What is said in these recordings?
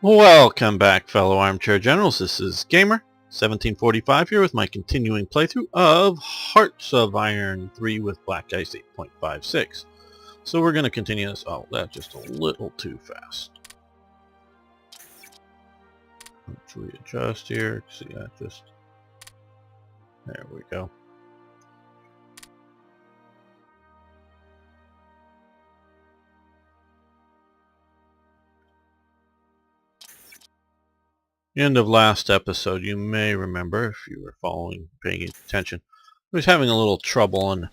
Welcome back, fellow armchair generals. This is Gamer 1745 here with my continuing playthrough of Hearts of Iron 3 with Black Ice 8.56. So we're going to continue this. Oh, that's just a little too fast. Let's readjust here. See, that just... There we go. End of last episode, you may remember, if you were paying attention, I was having a little trouble, and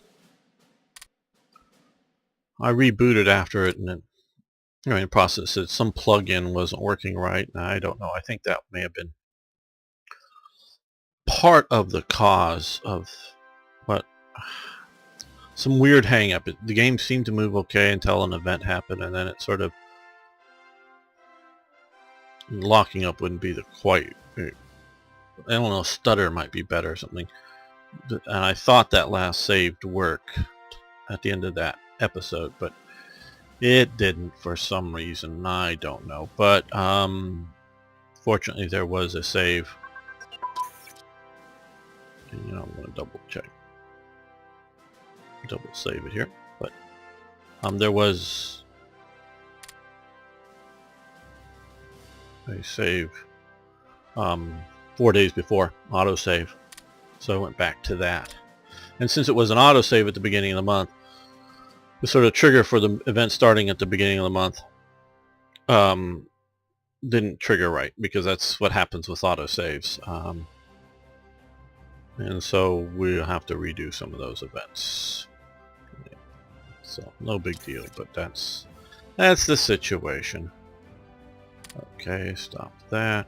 I rebooted after it, and in the process, some plug-in wasn't working right, and I don't know. I think that may have been part of the cause of what some weird hang-up. The game seemed to move okay until an event happened, and then it sort of locking up wouldn't be the quite. I don't know. Stutter might be better or something. And I thought that last saved work at the end of that episode, but it didn't for some reason. I don't know. But fortunately, there was a save. And, I'm going to double save it here. But there was a save 4 days before autosave, so I went back to that. And since it was an autosave at the beginning of the month, the sort of trigger for the event starting at the beginning of the month didn't trigger right, because that's what happens with autosaves. And so we'll have to redo some of those events. So no big deal, but that's the situation. Okay, stop that.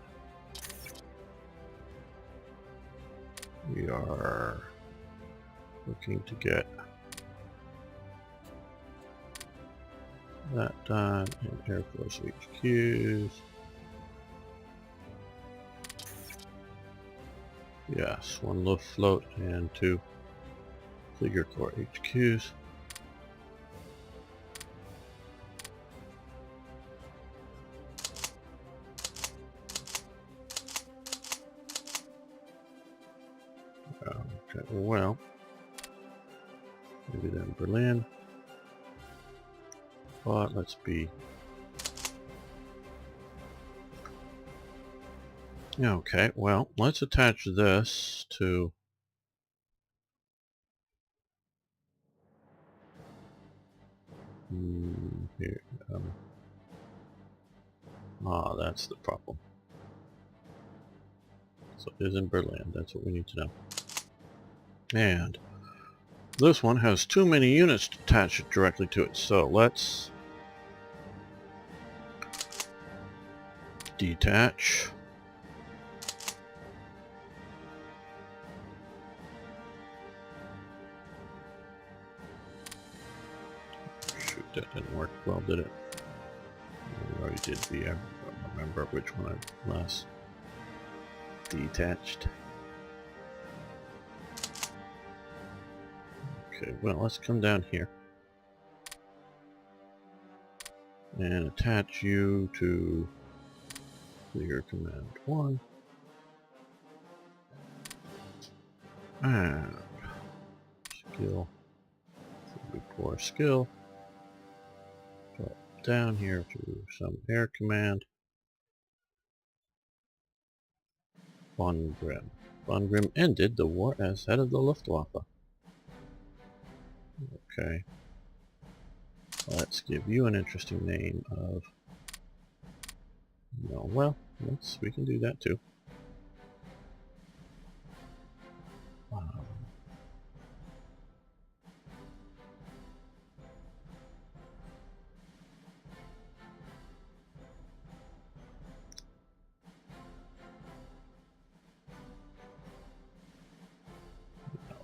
We are looking to get that done in Air Force HQs. Yes, 1 lift float and 2 figure core HQs. Okay, well, maybe then Berlin. But let's be... Okay, well, let's attach this to... here. That's the problem. So it is in Berlin. That's what we need to know. And this one has too many units attached directly to it. So let's detach. Shoot, that didn't work well, did it? We already did B. I don't remember which one I last detached. Okay, well, let's come down here and attach you to your command 1 and skill, core skill, drop down here to some air command. Von Grimm. Von Grimm ended the war as head of the Luftwaffe. Okay. Let's give you an interesting name of... No, well, we can do that too. No,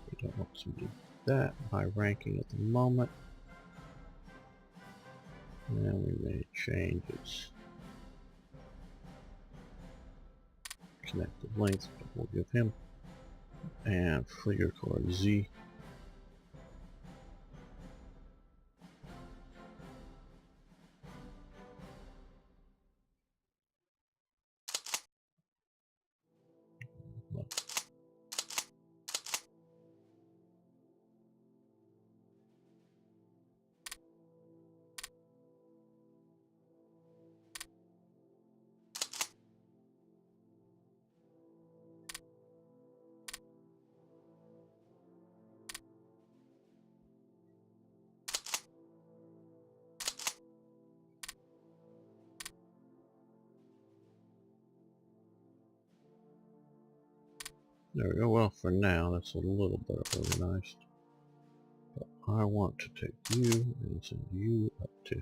we don't want to do that. High ranking at the moment. And we may change its connected length, but we'll give him and figure core Z. There we go. Well, for now, that's a little better organized. But I want to take you and send you up to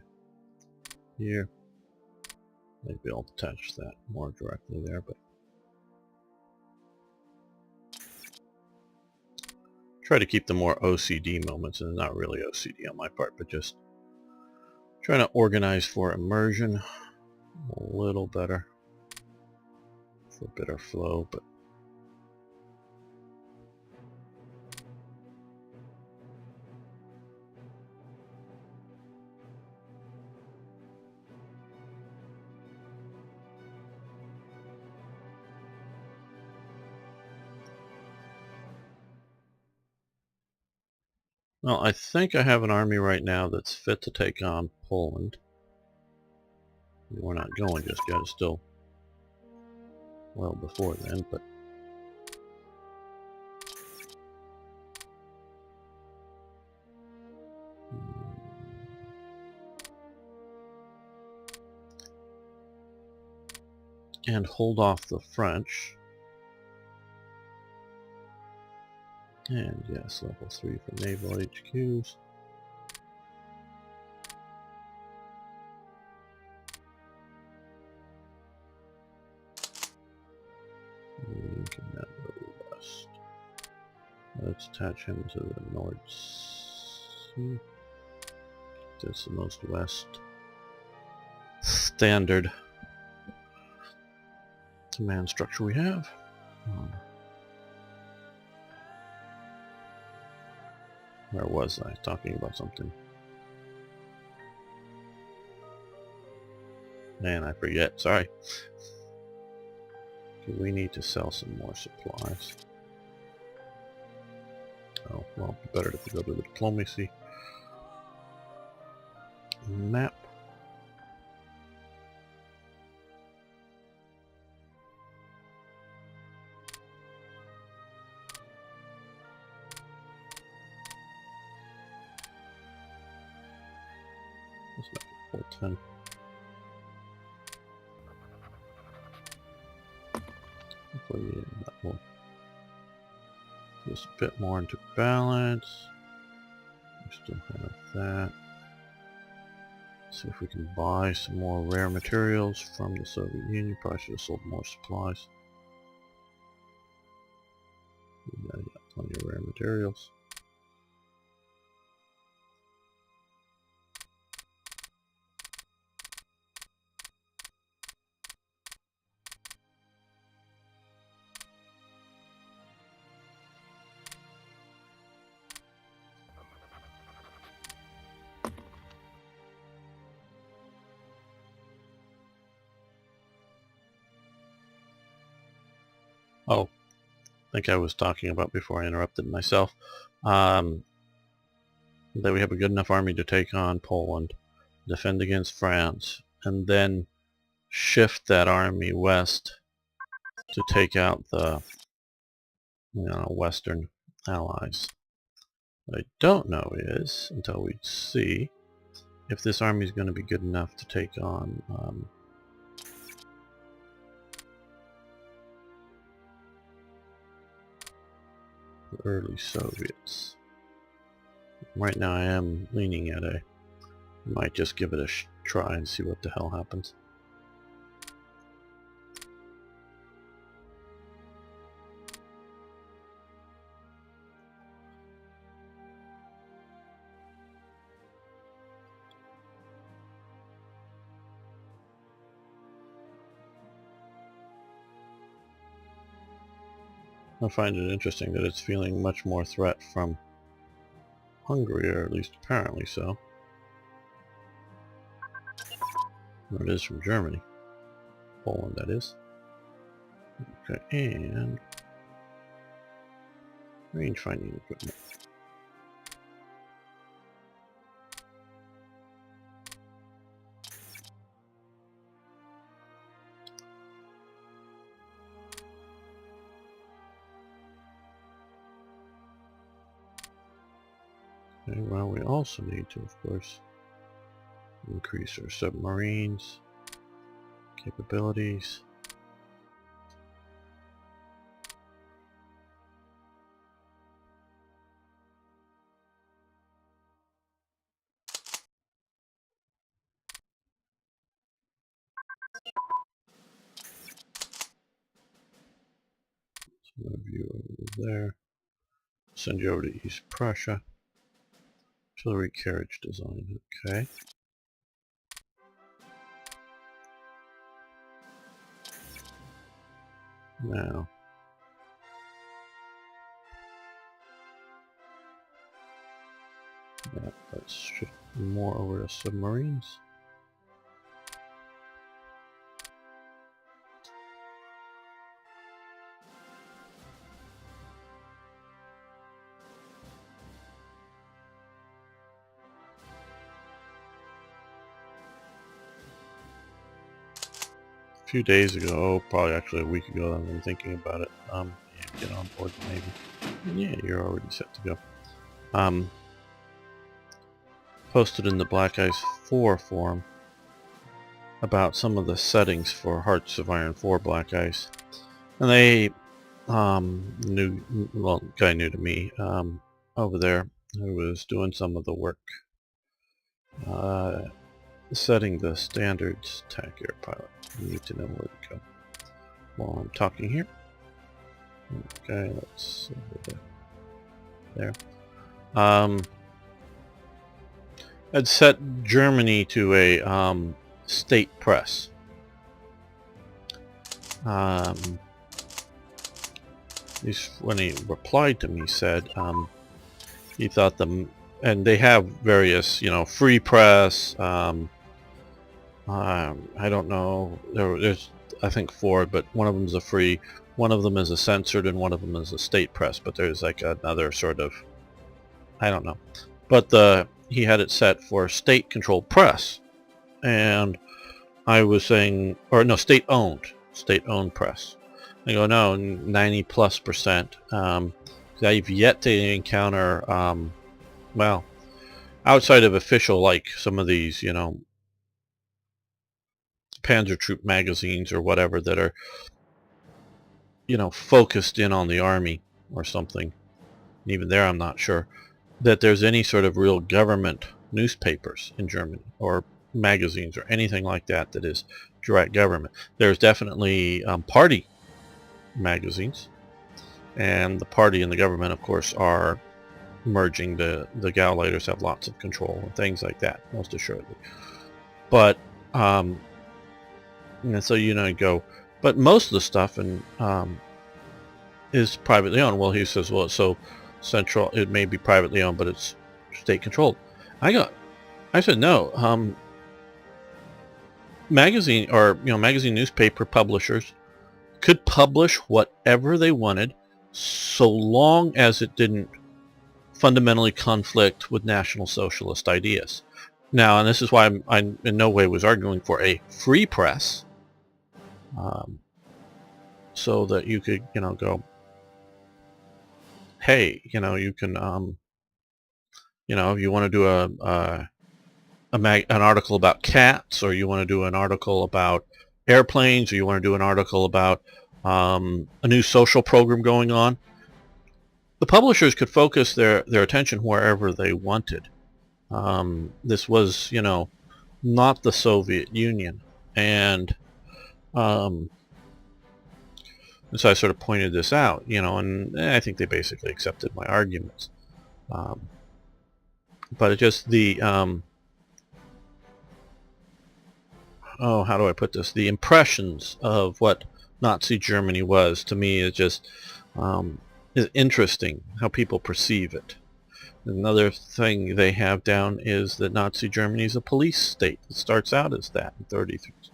here. Maybe I'll attach that more directly there, but try to keep the more OCD moments, and not really OCD on my part, but just trying to organize for immersion a little better for better flow. But well, I think I have an army right now that's fit to take on Poland. We're not going just yet. It's still well before then, but and hold off the French. And yes, level 3 for naval HQs. Can now go west. Let's attach him to the North Sea. That's the most west standard command structure we have. Where was I talking about something? Man, I forget. Sorry. We need to sell some more supplies. Oh, well, it'd be better if we go to the diplomacy map. Let's make it 410. Hopefully that will put us a bit more into balance. We still have that. See if we can buy some more rare materials from the Soviet Union. Probably should have sold more supplies. We got plenty of rare materials. Oh, I think I was talking about before I interrupted myself. That we have a good enough army to take on Poland, defend against France, and then shift that army west to take out the Western allies. What I don't know is, until we see, if this army is going to be good enough to take on the early Soviets. Right now I am leaning at a, might just give it a try and see what the hell happens. I find it interesting that it's feeling much more threat from Hungary, or at least apparently so, than it is from Germany. Poland, that is. Okay, and range finding equipment. Okay, well, we also need to, of course, increase our submarines capabilities. Move you over there. Send you over to East Prussia. Artillery carriage design. Okay. Now, yeah, let's shift more over to submarines. A few days ago, probably actually a week ago, I've been thinking about it. Yeah, get on board the Navy. Yeah, you're already set to go. Posted in the Black Ice 4 forum about some of the settings for Hearts of Iron 4 Black Ice. And they, guy new to me, over there, who was doing some of the work, setting the standards TAC Air Pilot. You need to know where to go. While I'm talking here. Okay, let's there. I'd set Germany to a state press. When he replied to me, said he thought them, and they have various, free press. I don't know. There's I think 4, but one of them is a free, one of them is a censored, and one of them is a state press. But there's like another sort of, I don't know. But he had it set for state-controlled press, and I was saying, or no, state-owned press. I go, no, 90+%. I've yet to encounter, well, outside of official, like some of these, Panzer Troop magazines or whatever that are, focused in on the army or something. And even there, I'm not sure that there's any sort of real government newspapers in Germany or magazines or anything like that that is direct government. There's definitely party magazines, and the party and the government, of course, are merging. The Gauleiters have lots of control and things like that, most assuredly. But and so go, but most of the stuff is privately owned. Well, he says, well, so central, it may be privately owned, but it's state controlled. I said no. Magazine or magazine newspaper publishers could publish whatever they wanted, so long as it didn't fundamentally conflict with National Socialist ideas. Now, and this is why I in no way was arguing for a free press, so that you could go, hey, you can if you want to do an article about cats, or you want to do an article about airplanes, or you want to do an article about a new social program going on, the publishers could focus their attention wherever they wanted. This was, not the Soviet Union, and so I sort of pointed this out, and I think they basically accepted my arguments. But it just how do I put this? The impressions of what Nazi Germany was, to me, is just is interesting how people perceive it. Another thing they have down is that Nazi Germany is a police state. It starts out as that in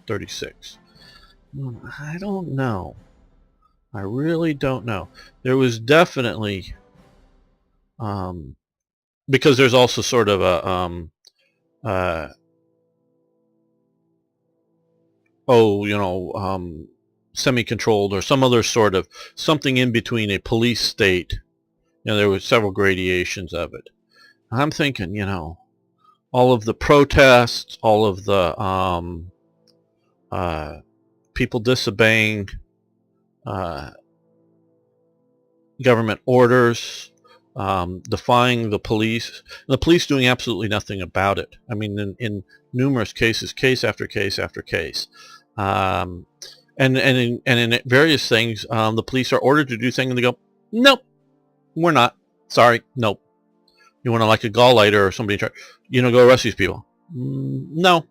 36. I don't know. I really don't know. There was definitely, because there's also sort of a, semi-controlled or some other sort of something in between a police state. There were several gradations of it. I'm thinking, all of the protests, all of the people disobeying government orders, defying the police doing absolutely nothing about it. I mean, in numerous cases, case after case after case. And in various things, the police are ordered to do things, and they go, nope, we're not. Sorry, nope. You want to like a gall lighter or somebody try, go arrest these people? No.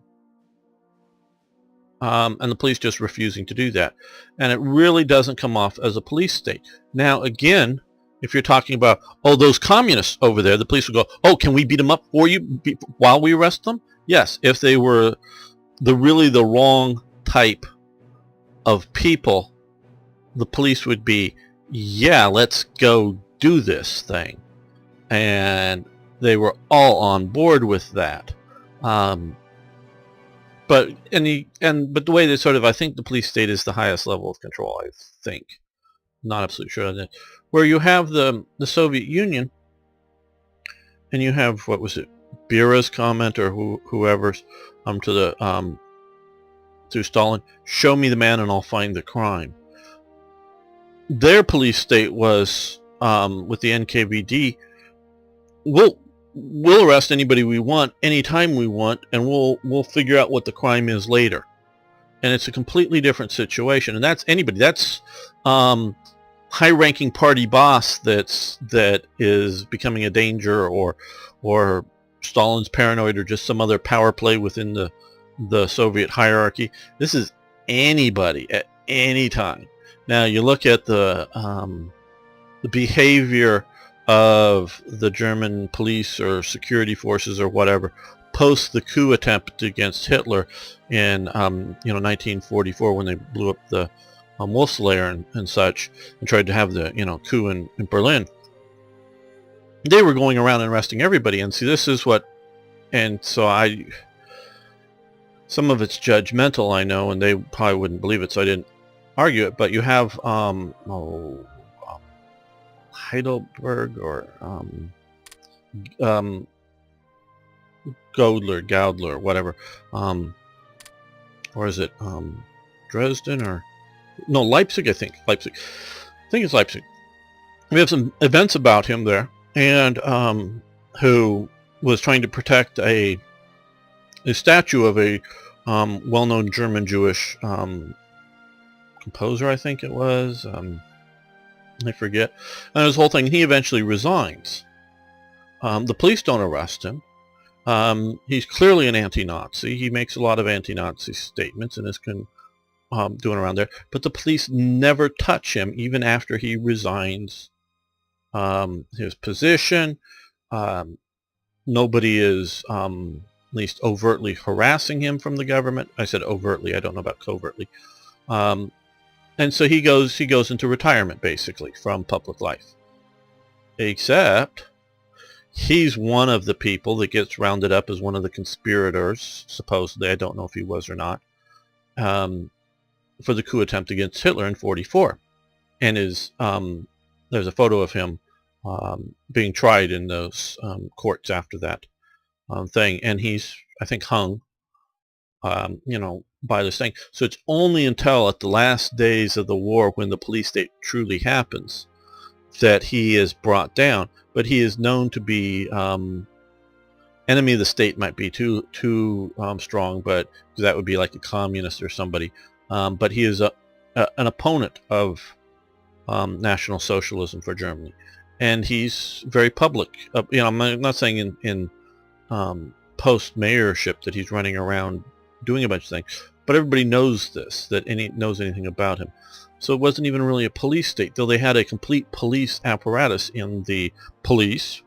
And the police just refusing to do that. And it really doesn't come off as a police state. Now, again, if you're talking about, those communists over there, the police will go, can we beat them up for you while we arrest them? Yes, if they were the wrong type of people, the police would be, yeah, let's go do this thing. And they were all on board with that. But the way they sort of, I think the police state is the highest level of control, I think. Not absolutely sure on that. Where you have the Soviet Union, and you have, what was it, Bera's comment, or whoever's, to Stalin, show me the man and I'll find the crime. Their police state was, with the NKVD, we'll arrest anybody we want, anytime we want, and we'll figure out what the crime is later. And it's a completely different situation. And that's anybody. That's high-ranking party boss that is becoming a danger, or Stalin's paranoid, or just some other power play within the Soviet hierarchy. This is anybody at any time. Now you look at the behavior of the German police or security forces or whatever post the coup attempt against Hitler in 1944, when they blew up the Wolfslayer and such, and tried to have the coup in Berlin. They were going around and arresting everybody. And see, this is what, and so some of it's judgmental, I know, and they probably wouldn't believe it, so I didn't argue it. But you have Heidelberg, or Gaudler, whatever, or is it Dresden, or no, Leipzig? I think it's Leipzig. We have some events about him there, and who was trying to protect a statue of a well-known German Jewish composer, I think it was. I forget. And this whole thing, he eventually resigns. The police don't arrest him. He's clearly an anti-Nazi. He makes a lot of anti-Nazi statements and is doing around there. But the police never touch him, even after he resigns his position. Nobody is at least overtly harassing him from the government. I said overtly. I don't know about covertly. And so he goes into retirement, basically, from public life. Except he's one of the people that gets rounded up as one of the conspirators, supposedly. I don't know if he was or not, for the coup attempt against Hitler in 1944. And there's a photo of him being tried in those courts after that thing. And he's, I think, hung, by this thing. So it's only until at the last days of the war, when the police state truly happens, that he is brought down. But he is known to be enemy of the state, might be too strong, but that would be like a communist or somebody. But he is an opponent of National Socialism for Germany, and he's very public. I'm not saying in post mayorship that he's running around doing a bunch of things, but everybody knows this, that knows anything about him. So it wasn't even really a police state, though they had a complete police apparatus in the police,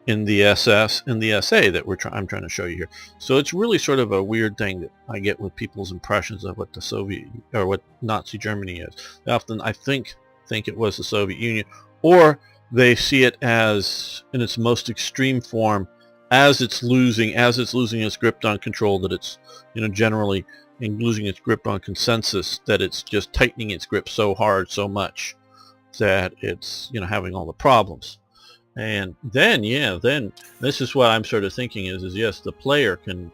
in the SS, and the SA that I'm trying to show you here. So it's really sort of a weird thing that I get with people's impressions of what the Soviet, or what Nazi Germany is. They often, I think it was the Soviet Union, or they see it as, in its most extreme form, as it's losing its grip on control, that it's, generally in losing its grip on consensus, that it's just tightening its grip so hard, so much, that it's, having all the problems. And then this is what I'm sort of thinking is yes, the player can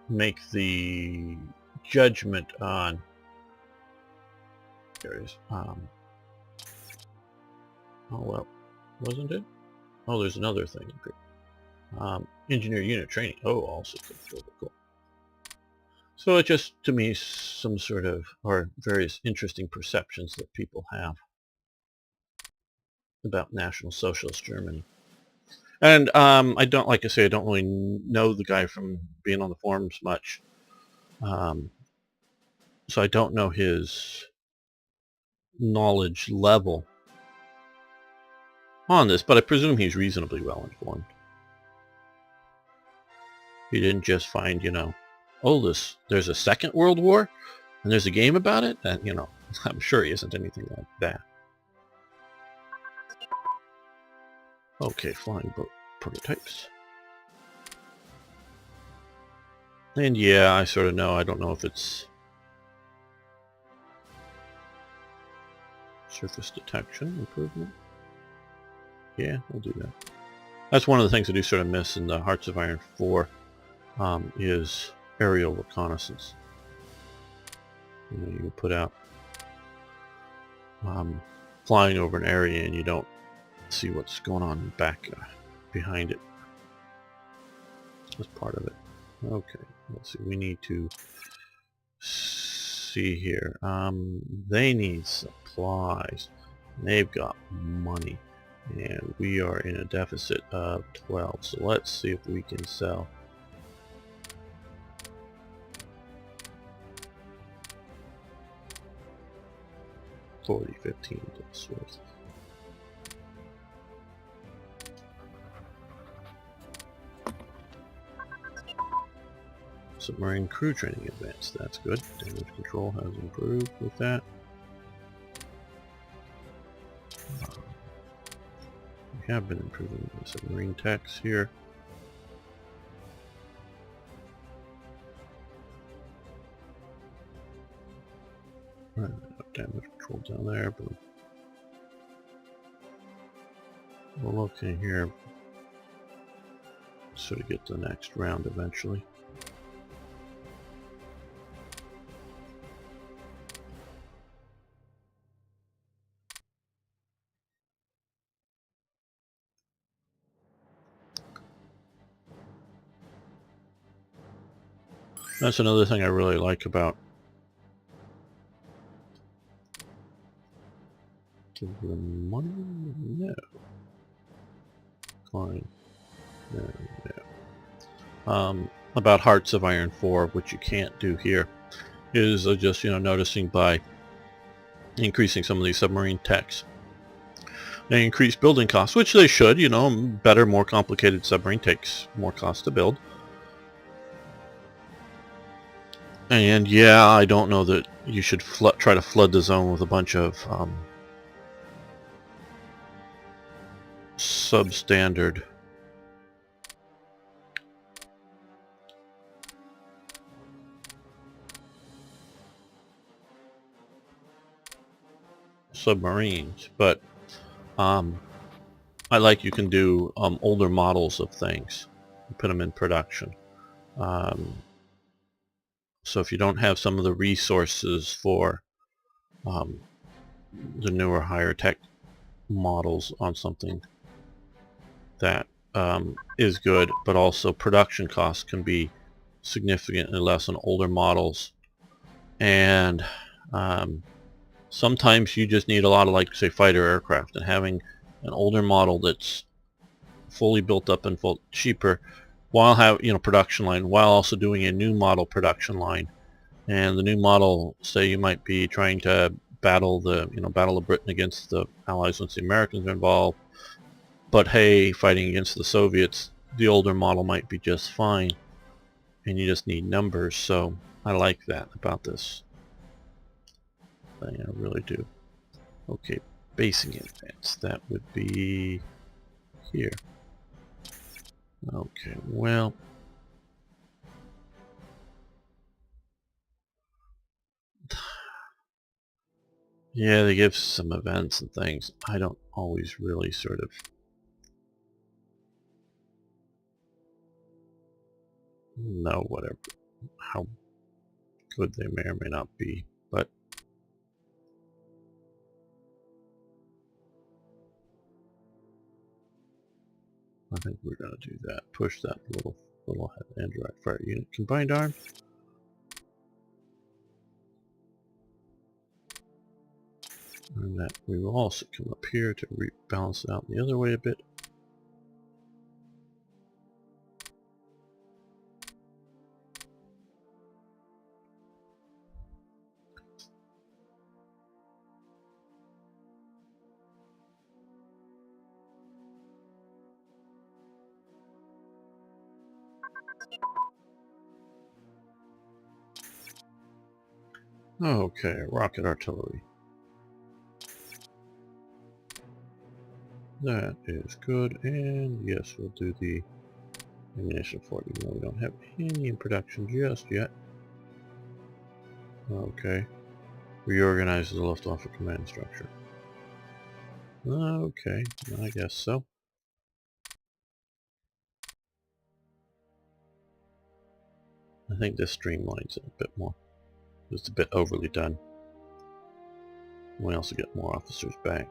make the judgment on, there it is, oh well, wasn't it? Oh, there's another thing. Engineer unit training. Oh, also cool. So it just, to me, some sort of, or various interesting perceptions that people have about National Socialist Germany. And I don't, like I say, I don't really know the guy from being on the forums much. So I don't know his knowledge level on this, but I presume he's reasonably well informed. He didn't just find, oh, there's a Second World War and there's a game about it, and, I'm sure he isn't anything like that. Okay, flying boat prototypes. And yeah, I sort of know. I don't know if it's surface detection improvement. Yeah, we'll do that. That's one of the things I do sort of miss in the Hearts of Iron 4, is aerial reconnaissance. You can put out flying over an area and you don't see what's going on back behind it. That's part of it. Okay, let's see. We need to see here. They need supplies. They've got money. And we are in a deficit of 12. So let's see if we can sell. $40.15 to the source. Submarine crew training advanced. That's good. Damage control has improved with that. We have been improving the submarine techs here. Damage control down there, but we'll look in here. Sort of get the next round eventually. That's another thing I really like about the money. No. Fine. No. About Hearts of Iron 4, which you can't do here, is just noticing by increasing some of these submarine techs, they increase building costs, which they should. Better, more complicated submarine takes more cost to build. And yeah, I don't know that you should try to flood the zone with a bunch of substandard submarines, but I like you can do older models of things, put them in production. So if you don't have some of the resources for the newer, higher tech models on something that is good, but also production costs can be significantly less on older models, and sometimes you just need a lot of, like, say, fighter aircraft, and having an older model that's fully built up and cheaper, while production line, while also doing a new model production line. And the new model, say you might be trying to battle Battle of Britain against the Allies once the Americans are involved, but hey, fighting against the Soviets, the older model might be just fine, and you just need numbers. So I like that about this thing, I really do. Okay, basing advance, that would be here. Okay, well, yeah, they give some events and things. I don't always really sort of know how good they may or may not be, but I think we're going to do that. Push that little head Android fire unit combined arms. And that we will also come up here to rebalance it out the other way a bit. Okay, rocket artillery. That is good, and yes, we'll do the ammunition for it, even though we don't have any in production just yet. Okay. Reorganize the Luftwaffe command structure. Okay, I guess so. I think this streamlines it a bit more. It's a bit overly done. We also get more officers back.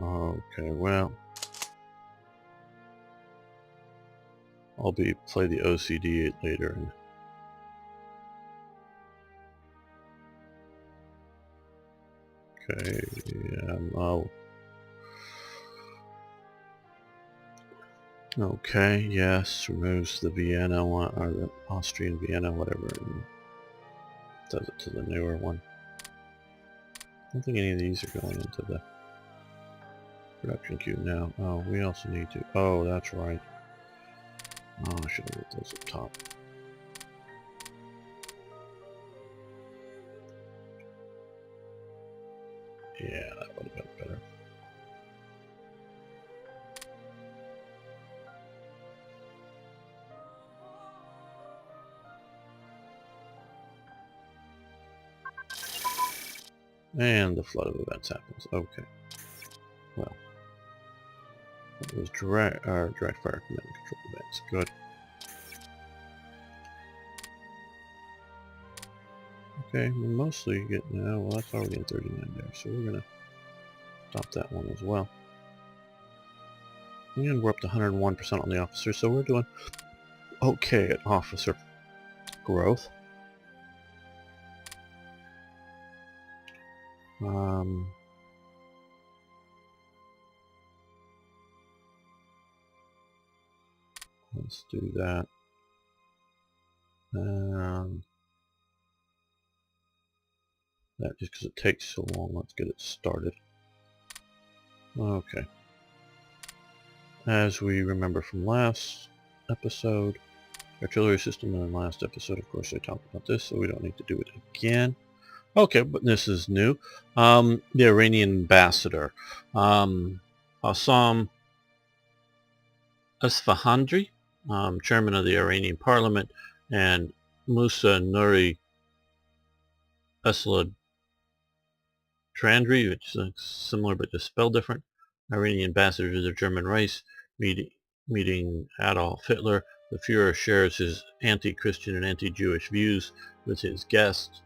Okay, well, I'll play the OCD later. And okay, okay, yes, removes the Vienna one, or the Austrian Vienna, whatever, and does it to the newer one. I don't think any of these are going into the production queue now. Oh, we also need to, oh, that's right. Oh, I should have put those up top. Yeah, that would have been better. And the flood of events happens. Okay. Well, that was direct fire command control events. Good. Okay, we're mostly getting now. Well, that's already in 39 there, so we're gonna stop that one as well. And we're up to 101% on the officer, so we're doing okay at officer growth. Let's do that. That just because it takes so long, let's get it started. Okay. As we remember from last episode, artillery system in the last episode, of course I talked about this, so we don't need to do it again. Okay, but this is new. The Iranian ambassador, Hassam Isfahandri, chairman of the Iranian parliament, and Musa Nuri Esladrandri, which is similar but just spelled different, Iranian ambassador to the German race, meeting Adolf Hitler. The Fuhrer shares his anti-Christian and anti-Jewish views with his guests.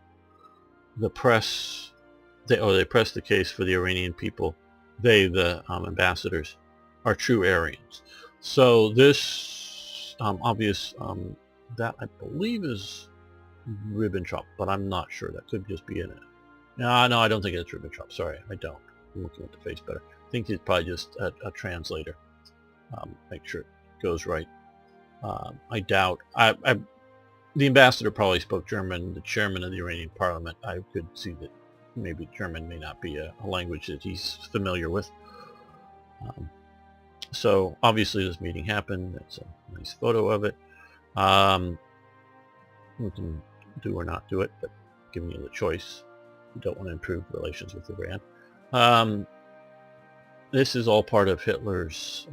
The press, they press the case for the Iranian people. They, the ambassadors, are true Aryans. So this that I believe is Ribbentrop, but I'm not sure. That could just be in it. No, I don't think it's Ribbentrop. Sorry, I don't. I'm looking at the face better. I think he's probably just a translator. Make sure it goes right. I doubt. The ambassador probably spoke German. The chairman of the Iranian parliament, I could see that maybe German may not be a language that he's familiar with. So obviously this meeting happened. That's a nice photo of it. We can do or not do it, but giving you the choice. You don't want to improve relations with Iran. This is all part of Hitler's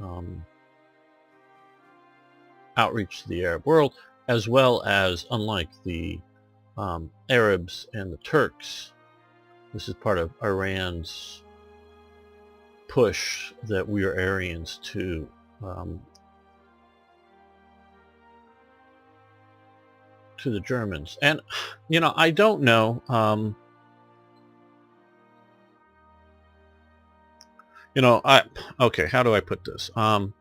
outreach to the Arab world, as well as, unlike the Arabs and the Turks, this is part of Iran's push that we are Aryans to the Germans. And, I don't know. Okay, how do I put this? Trying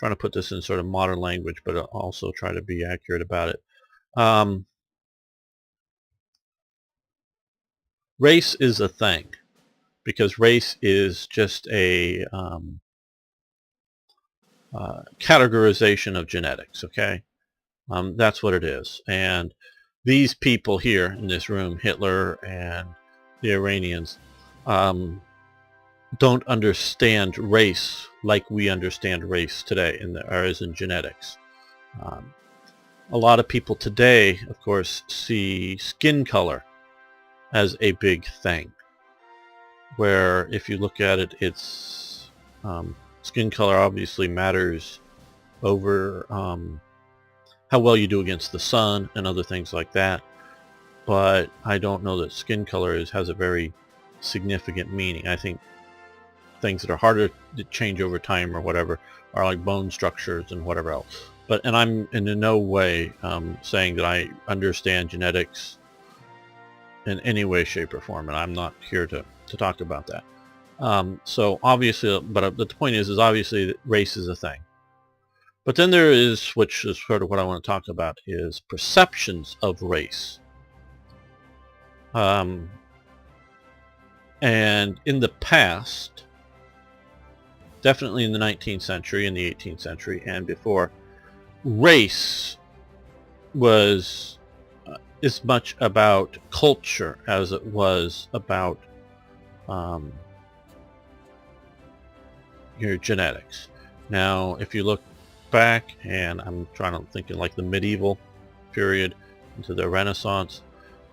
to put this in sort of modern language, but also try to be accurate about it. Um, Race is a thing because race is just a categorization of genetics. Okay, that's what it is. And these people here in this room, Hitler and the Iranians, um, don't understand race like we understand race today, or as in genetics. Um, a lot of people today, of course, see skin color as a big thing, where if you look at it, it's skin color obviously matters over how well you do against the sun and other things like that. But I don't know that skin color has a very significant meaning. I think things that are harder to change over time or whatever are like bone structures and whatever else. And I'm in no way saying that I understand genetics in any way, shape, or form, and I'm not here to talk about that. So obviously, but the point is obviously that race is a thing. But then there is, which is sort of what I want to talk about, is perceptions of race. And in the past, definitely in the 19th century, in the 18th century, and before, race was as much about culture as it was about your genetics. Now, if you look back, and I'm trying to think in like the medieval period into the Renaissance,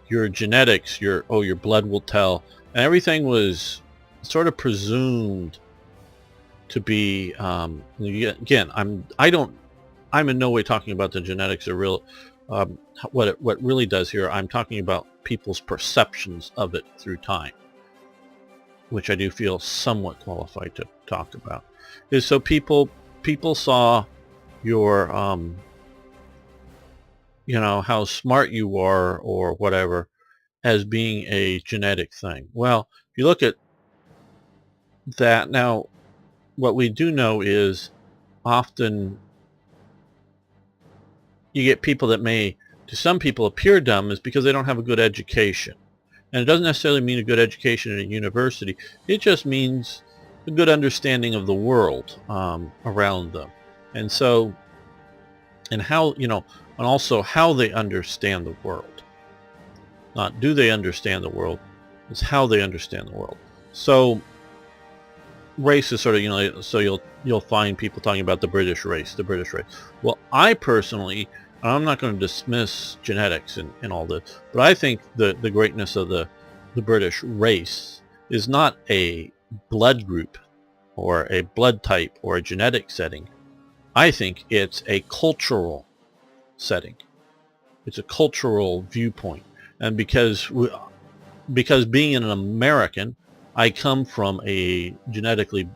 your genetics, your blood will tell, and everything was sort of presumed to be. Again, I'm in no way talking about the genetics or real. What really does here, I'm talking about people's perceptions of it through time, which I do feel somewhat qualified to talk about. Is so people saw your how smart you are or whatever as being a genetic thing. Well, if you look at that now, what we do know is often you get people that may, to some people, appear dumb is because they don't have a good education. And it doesn't necessarily mean a good education at a university. It just means a good understanding of the world around them. And so, and how, and also how they understand the world. Not do they understand the world, it's how they understand the world. So race is sort of, so you'll find people talking about the British race. Well, I personally, I'm not going to dismiss genetics and all this, but I think the greatness of the British race is not a blood group or a blood type or a genetic setting. I think it's a cultural setting. It's a cultural viewpoint. And because being an American, I come from a genetically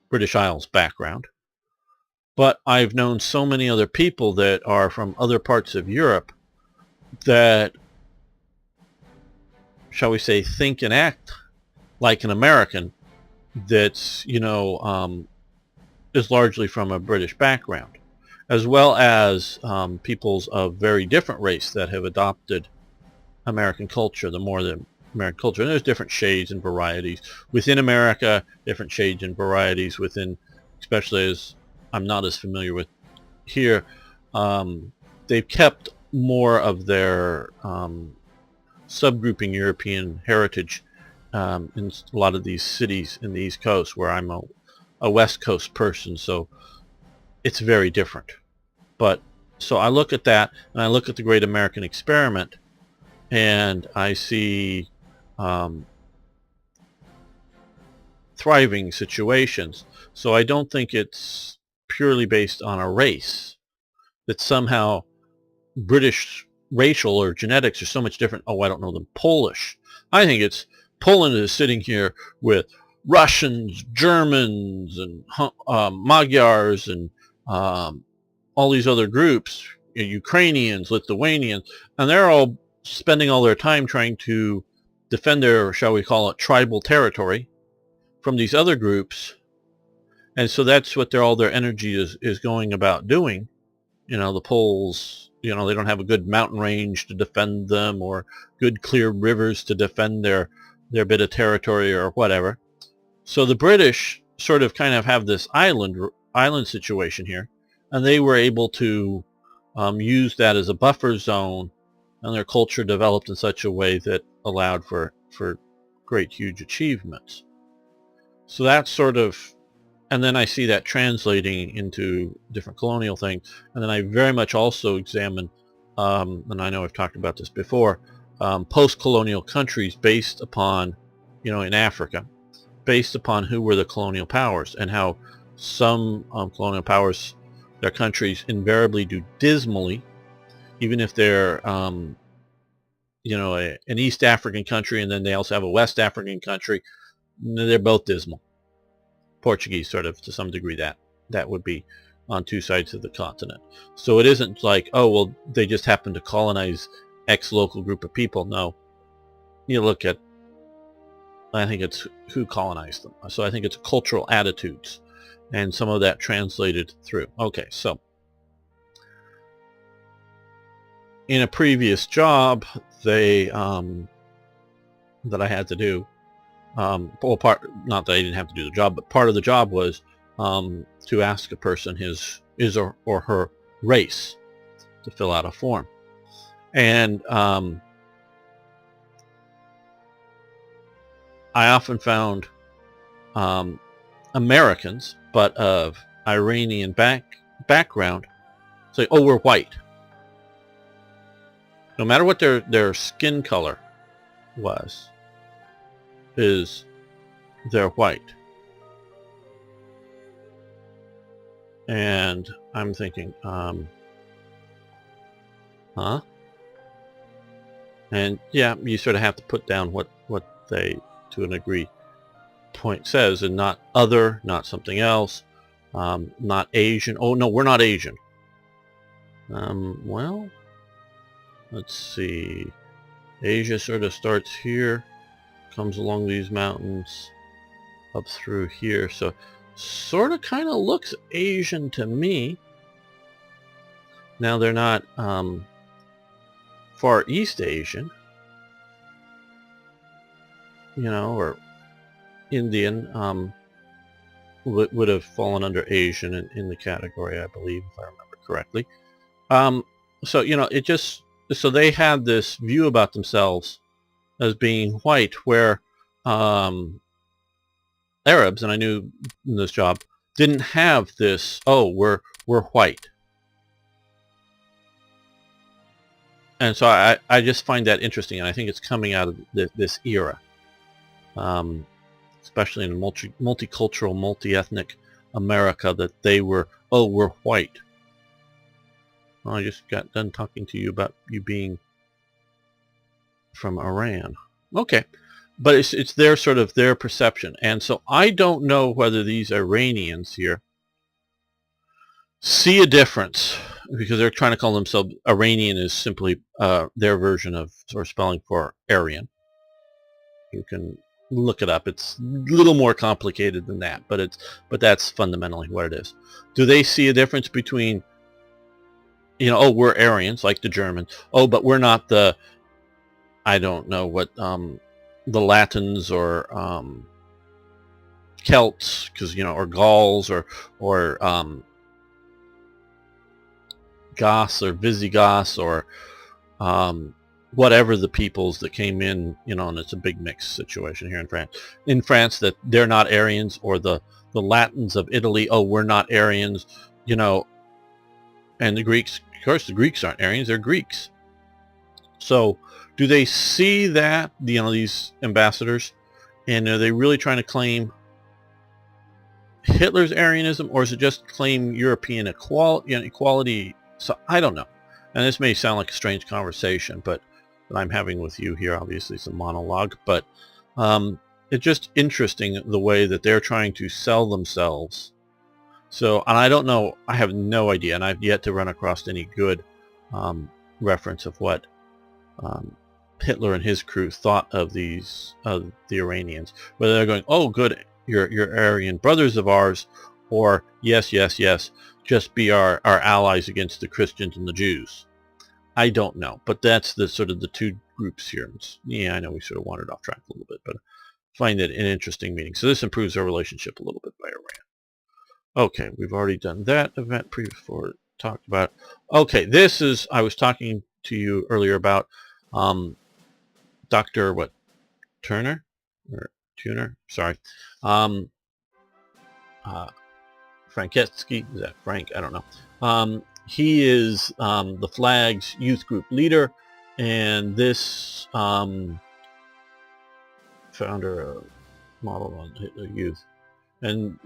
British Isles background. But I've known so many other people that are from other parts of Europe that, shall we say, think and act like an American that's, is largely from a British background, as well as peoples of very different race that have adopted American culture, the American culture. And there's different shades and varieties within America, different shades and varieties within, especially as I'm not as familiar with here, they've kept more of their subgrouping European heritage in a lot of these cities in the East Coast, where I'm a West Coast person, so it's very different. But so I look at that, and I look at the Great American Experiment, and I see thriving situations. So I don't think it's purely based on a race, that somehow British racial or genetics are so much different. Oh, I don't know them. Polish. I think it's Poland is sitting here with Russians, Germans, and Magyars, and all these other groups, Ukrainians, Lithuanians, and they're all spending all their time trying to defend their, shall we call it, tribal territory. from these other groups, and so that's what all their energy is going about doing. The Poles, they don't have a good mountain range to defend them, or good clear rivers to defend their bit of territory or whatever. So the British sort of kind of have this island situation here, and they were able to use that as a buffer zone, and their culture developed in such a way that allowed for great, huge achievements. So that's sort of, and then I see that translating into different colonial things, and then I very much also examine, and I know I've talked about this before, post-colonial countries based upon, in Africa, based upon who were the colonial powers, and how some colonial powers, their countries invariably do dismally, even if they're an East African country, and then they also have a West African country. They're both dismal. Portuguese, sort of, to some degree, that would be on two sides of the continent. So it isn't like, oh, well, they just happen to colonize X local group of people. No. You look at, I think it's who colonized them. So I think it's cultural attitudes, and some of that translated through. Okay, so in a previous job, that I had to do, not that I didn't have to do the job, but part of the job was to ask a person his or her race to fill out a form. And I often found Americans, but of Iranian background, say, oh, we're white. No matter what their skin color was, they're white. And I'm thinking, huh? And yeah, you sort of have to put down what they, to an degree, point says, and not other, not something else, not Asian. Oh no, we're not Asian. Well, let's see. Asia sort of starts here, comes along these mountains, up through here. So sort of kind of looks Asian to me. Now they're not Far East Asian, or Indian, would have fallen under Asian in the category, I believe, if I remember correctly. So, it just, so they had this view about themselves as being white, where Arabs, and I knew in this job, didn't have this, oh, we're white. And so I just find that interesting, and I think it's coming out of this era, especially in multicultural, multi-ethnic America, that they were, oh, we're white. Well, I just got done talking to you about you being from Iran. Okay. But it's their sort of their perception. And so I don't know whether these Iranians here see a difference, because they're trying to call themselves Iranian is simply their version of, or spelling for, Aryan. You can look it up. It's a little more complicated than that, but that's fundamentally what it is. Do they see a difference between, oh, we're Aryans, like the Germans. Oh, but we're not the, I don't know what, the Latins or Celts, because, or Gauls, or Goths or Visigoths, or whatever the peoples that came in, and it's a big mix situation here in France. In France, that they're not Aryans, or the Latins of Italy, oh, we're not Aryans, and the Greeks, of course, the Greeks aren't Aryans, they're Greeks. So do they see that, these ambassadors, and are they really trying to claim Hitler's Aryanism, or is it just claim European equality? So I don't know. And this may sound like a strange conversation, but that I'm having with you here. Obviously it's a monologue, but it's just interesting the way that they're trying to sell themselves. So, and I don't know, I have no idea, and I've yet to run across any good reference of what Hitler and his crew thought of the Iranians. Whether they're going, oh, good your Aryan brothers of ours, or yes, yes, yes, just be our allies against the Christians and the Jews. I don't know, but that's the sort of the two groups here. Yeah, I know we sort of wandered off track a little bit, but I find it an interesting meeting. So this improves our relationship a little bit by Iran. Okay, we've already done that event before talked about. Okay, this is, I was talking to you earlier about Dr. what, Turner? Or Tuner? Sorry. Um, Franketsky, is that Frank? I don't know. He is the flag's youth group leader, and this founder model on Hitler Youth. And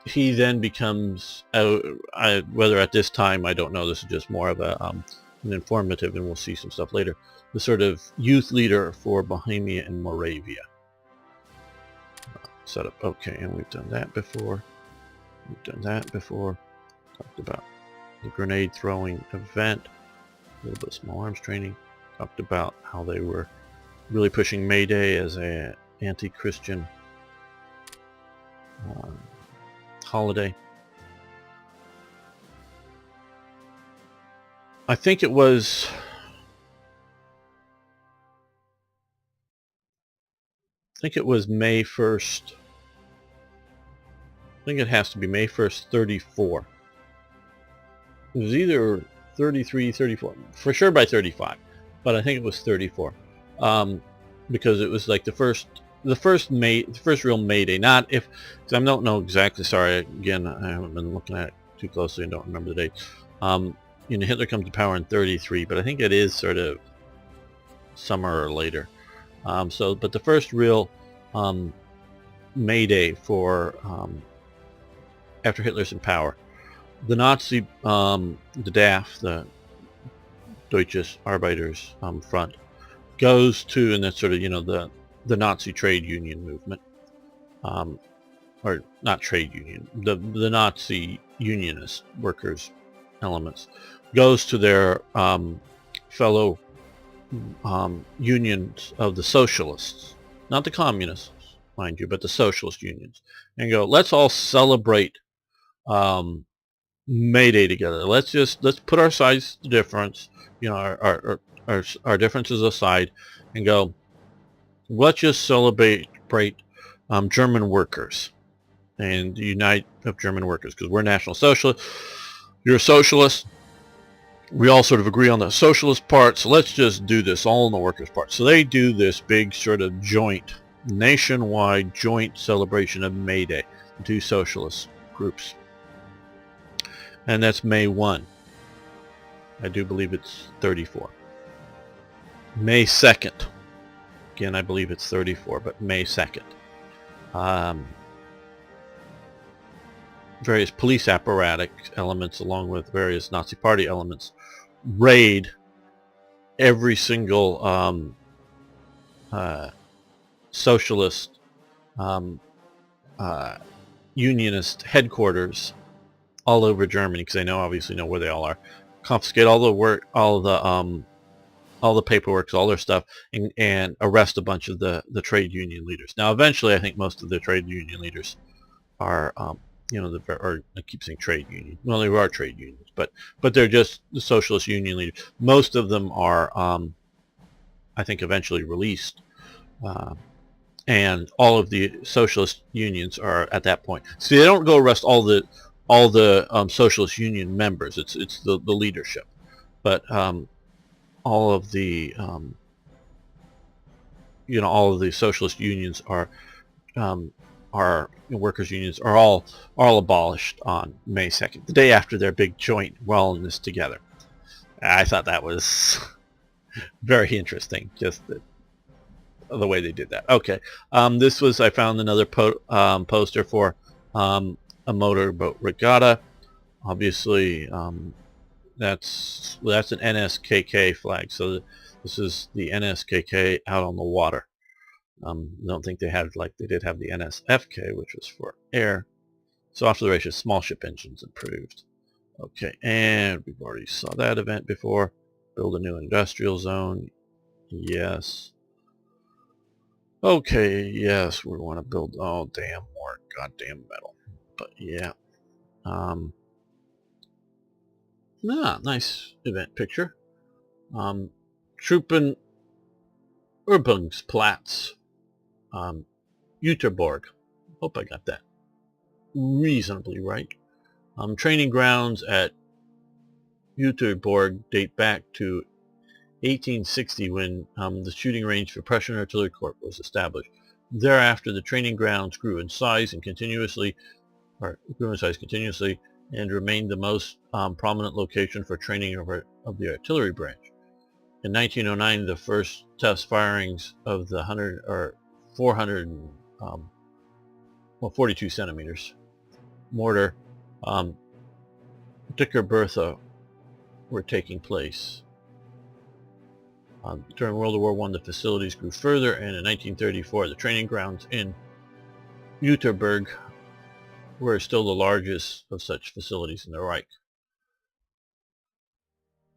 he then becomes, whether at this time, I don't know, this is just more of an informative, and we'll see some stuff later, the sort of youth leader for Bohemia and Moravia. Setup. Okay, and we've done that before. We've done that before. Talked about the grenade throwing event, a little bit of small arms training. Talked about how they were really pushing May Day as an anti-Christian holiday. I think it was May 1st. I think it has to be May 1st, 34. It was either 33, 34, for sure by 35, but I think it was 34, because it was like the first real May Day. Not if, because I don't know exactly. Sorry, again, I haven't been looking at it too closely and don't remember the date. Hitler comes to power in 33, but I think it is sort of summer or later. But the first real May Day for after Hitler's in power, the Nazi, the DAF, the Deutsches Arbeiters Front, goes to, and that's sort of the Nazi trade union movement, or not trade union, the Nazi unionist workers elements, goes to their fellow unions of the socialists, not the communists, mind you, but the socialist unions, and go, let's all celebrate May Day together. Let's put our sides difference, our differences aside, and go, let's just celebrate German workers and unite of German workers, because we're National Socialists. You're a socialist. We all sort of agree on the socialist part, so let's just do this all in the workers' part. So they do this big sort of nationwide joint celebration of May Day, the two socialist groups. And that's May 1. I do believe it's 34. May 2nd. Again, I believe it's 34, but May 2nd. Various police apparatus elements, along with various Nazi Party elements, raid every single socialist unionist headquarters all over Germany, because they obviously know where they all are. Confiscate all the work, all the paperwork, all their stuff, and arrest a bunch of the trade union leaders. Now, eventually, I think most of the trade union leaders are, or I keep saying trade union. Well, they are trade unions, but they're just the socialist union leaders. Most of them are, I think, eventually released, and all of the socialist unions are at that point. So they don't go arrest all the socialist union members. It's the leadership, but all of the all of the socialist unions are workers' unions are all abolished on May 2nd, the day after their big joint wellness together. I thought that was very interesting, just the way they did that. Okay, this was, I found another poster for a motorboat regatta. Obviously, that's an NSKK flag. So this is the NSKK out on the water. I don't think they had, like they did have the NSFK, which was for air. So after the ratio, small ship engines improved. Okay, and we've already saw that event before. Build a new industrial zone. Yes. Okay, yes, we want to build, oh damn, more goddamn metal. But yeah. Nice event picture. Truppen Übungsplatz, Uterborg. Hope I got that reasonably right. Training grounds at Uterborg date back to 1860 when the shooting range for Prussian Artillery Corps was established. Thereafter, the training grounds grew in size continuously and remained the most prominent location for training of the artillery branch. In 1909, the first test firings of the 42 centimeters mortar Dicker Bertha were taking place. During World War I, the facilities grew further, and in 1934, the training grounds in Uterberg were still the largest of such facilities in the Reich.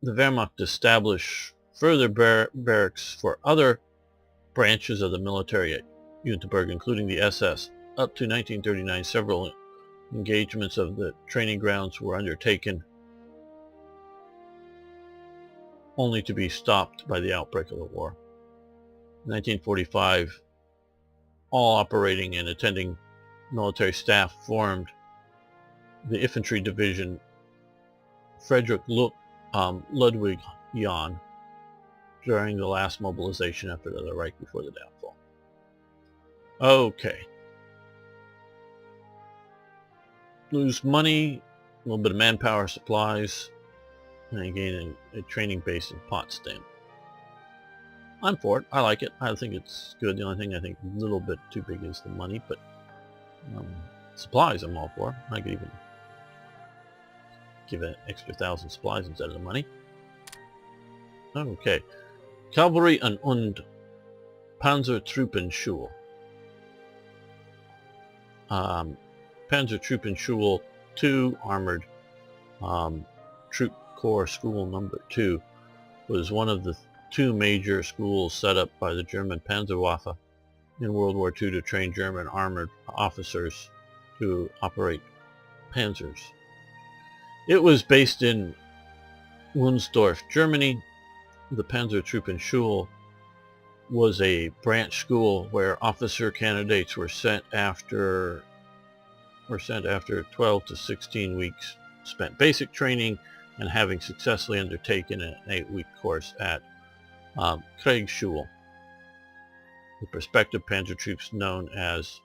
The Wehrmacht established further barracks for other branches of the military at Uterberg, including the SS. Up to 1939, several engagements of the training grounds were undertaken, only to be stopped by the outbreak of the war. In 1945, all operating and attending military staff formed the infantry division Friedrich Ludwig Jahn during the last mobilization effort of the Reich before the downfall. Okay. Lose money, a little bit of manpower, supplies, and again a training base in Potsdam. I'm for it. I like it. I think it's good. The only thing I think a little bit too big is the money, but supplies I'm all for. I could even give an extra 1,000 supplies instead of the money. Okay. Cavalry und Panzertruppenschule. Panzertruppenschule 2, Armored Troop Corps School Number 2, was one of the two major schools set up by the German Panzerwaffe in World War II to train German armored officers to operate panzers. It was based in Wunsdorf, Germany. The Panzertruppenschule was a branch school where officer candidates were sent after 12 to 16 weeks spent basic training and having successfully undertaken an 8-week course at Kriegsschule. The prospective panzer troops known as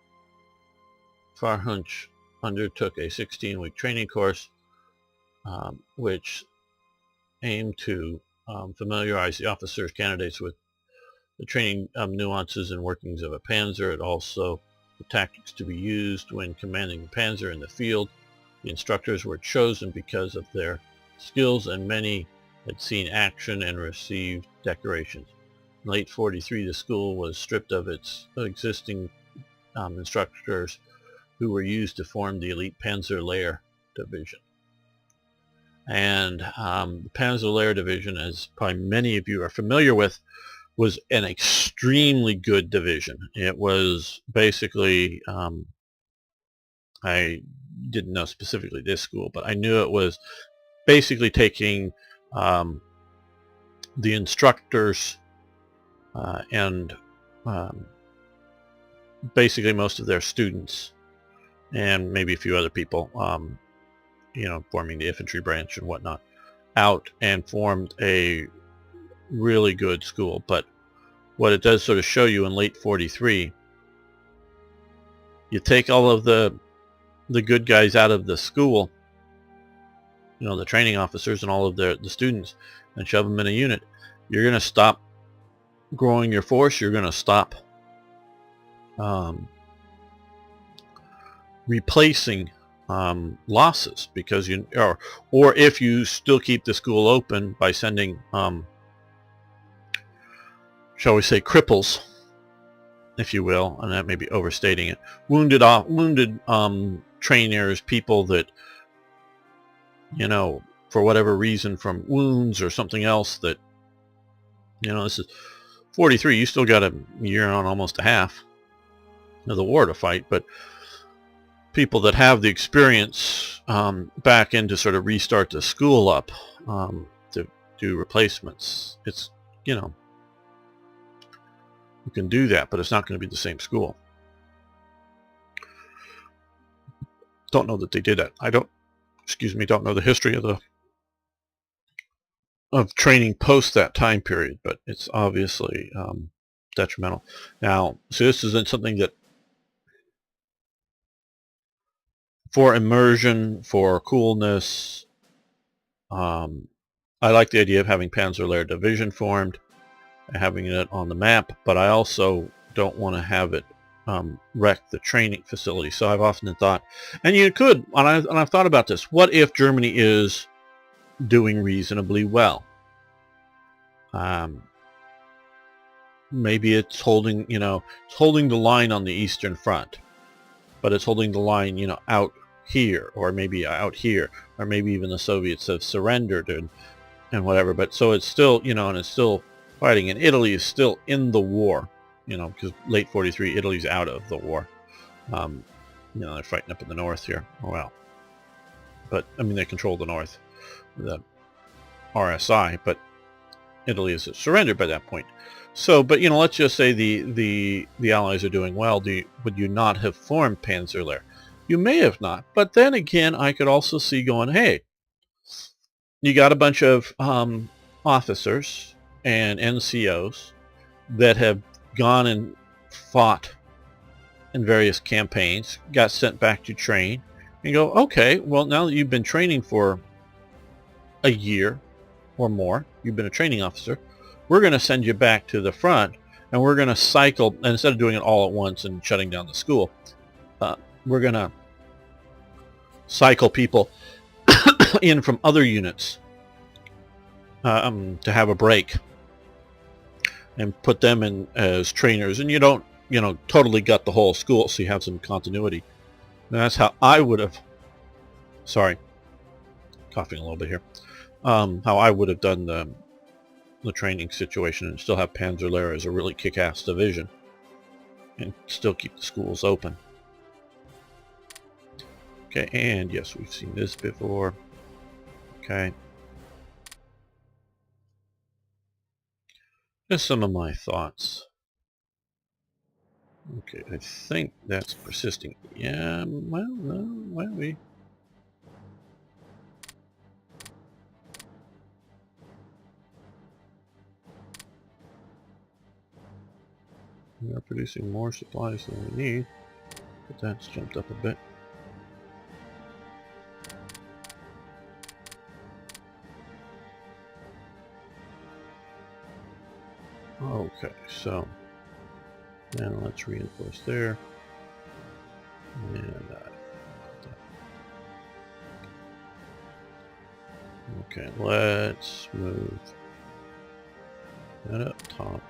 Fahrhunsch undertook a 16-week training course which aimed to familiarize the officers candidates with the training nuances and workings of a panzer, and also the tactics to be used when commanding the panzer in the field. The instructors were chosen because of their skills, and many had seen action and received decorations. In late 1943, the school was stripped of its existing instructors who were used to form the elite Panzer Lehr Division. And the Panzer Lehr Division, as probably many of you are familiar with, was an extremely good division. It was basically, I didn't know specifically this school, but I knew it was basically taking the instructors and basically most of their students and maybe a few other people, forming the infantry branch and whatnot, out and formed a really good school. But what it does sort of show you in late 1943, you take all of the good guys out of the school, the training officers and all of the students, and shove them in a unit, you're going to stop growing your force. You're going to stop replacing losses, because or if you still keep the school open by sending shall we say cripples, if you will, and that may be overstating it, wounded trainers, people that for whatever reason, from wounds or something else, that this is 1943, you still got a year on, almost a half of the war to fight, but people that have the experience back in to sort of restart the school up, to do replacements. It's, you know, you can do that, but it's not going to be the same school. Don't know that they did that. Don't know the history of training post that time period, but it's obviously detrimental. Now, so this isn't something that, for immersion, for coolness, I like the idea of having Panzer Division formed, having it on the map, but I also don't want to have it wreck the training facility. So I've often thought, and you could, and I've thought about this, what if Germany is doing reasonably well? Maybe it's holding, it's holding the line on the Eastern Front, but it's holding the line, out here, or maybe out here, or maybe even the Soviets have surrendered and whatever. But so it's still, and it's still fighting, and Italy is still in the war, because late 43, Italy's out of the war. They're fighting up in the north here. Oh, well, but I mean, they control the north, the RSI, but Italy is surrendered by that point. So, but let's just say the Allies are doing well. Would you not have formed Panzerlehr? You may have not, but then again, I could also see going, hey, you got a bunch of officers and NCOs that have gone and fought in various campaigns, got sent back to train, and go, okay, well, now that you've been training for a year or more, you've been a training officer, we're going to send you back to the front, and we're going to cycle, and instead of doing it all at once and shutting down the school, we're going to cycle people in from other units to have a break and put them in as trainers. And you don't, totally gut the whole school, so you have some continuity. And that's how I would have, sorry, coughing a little bit here, how I would have done the training situation, and still have Panzerlehr as a really kick-ass division and still keep the schools open. Okay, and yes, we've seen this before. Okay. Just some of my thoughts. Okay, I think that's persisting. Yeah, well, no, well, we are producing more supplies than we need, but that's jumped up a bit. Okay, so now let's reinforce there. And okay, let's move that up top.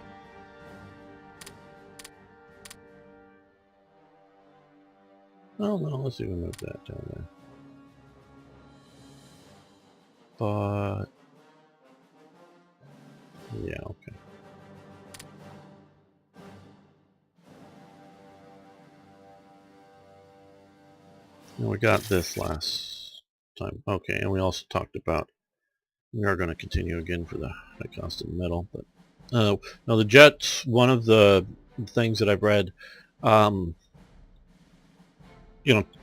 Oh no, let's even move that down there. But yeah, okay. And we got this last time. Okay, and we also talked about, we are going to continue again for the high cost of metal. But now the jets, one of the things that I've read,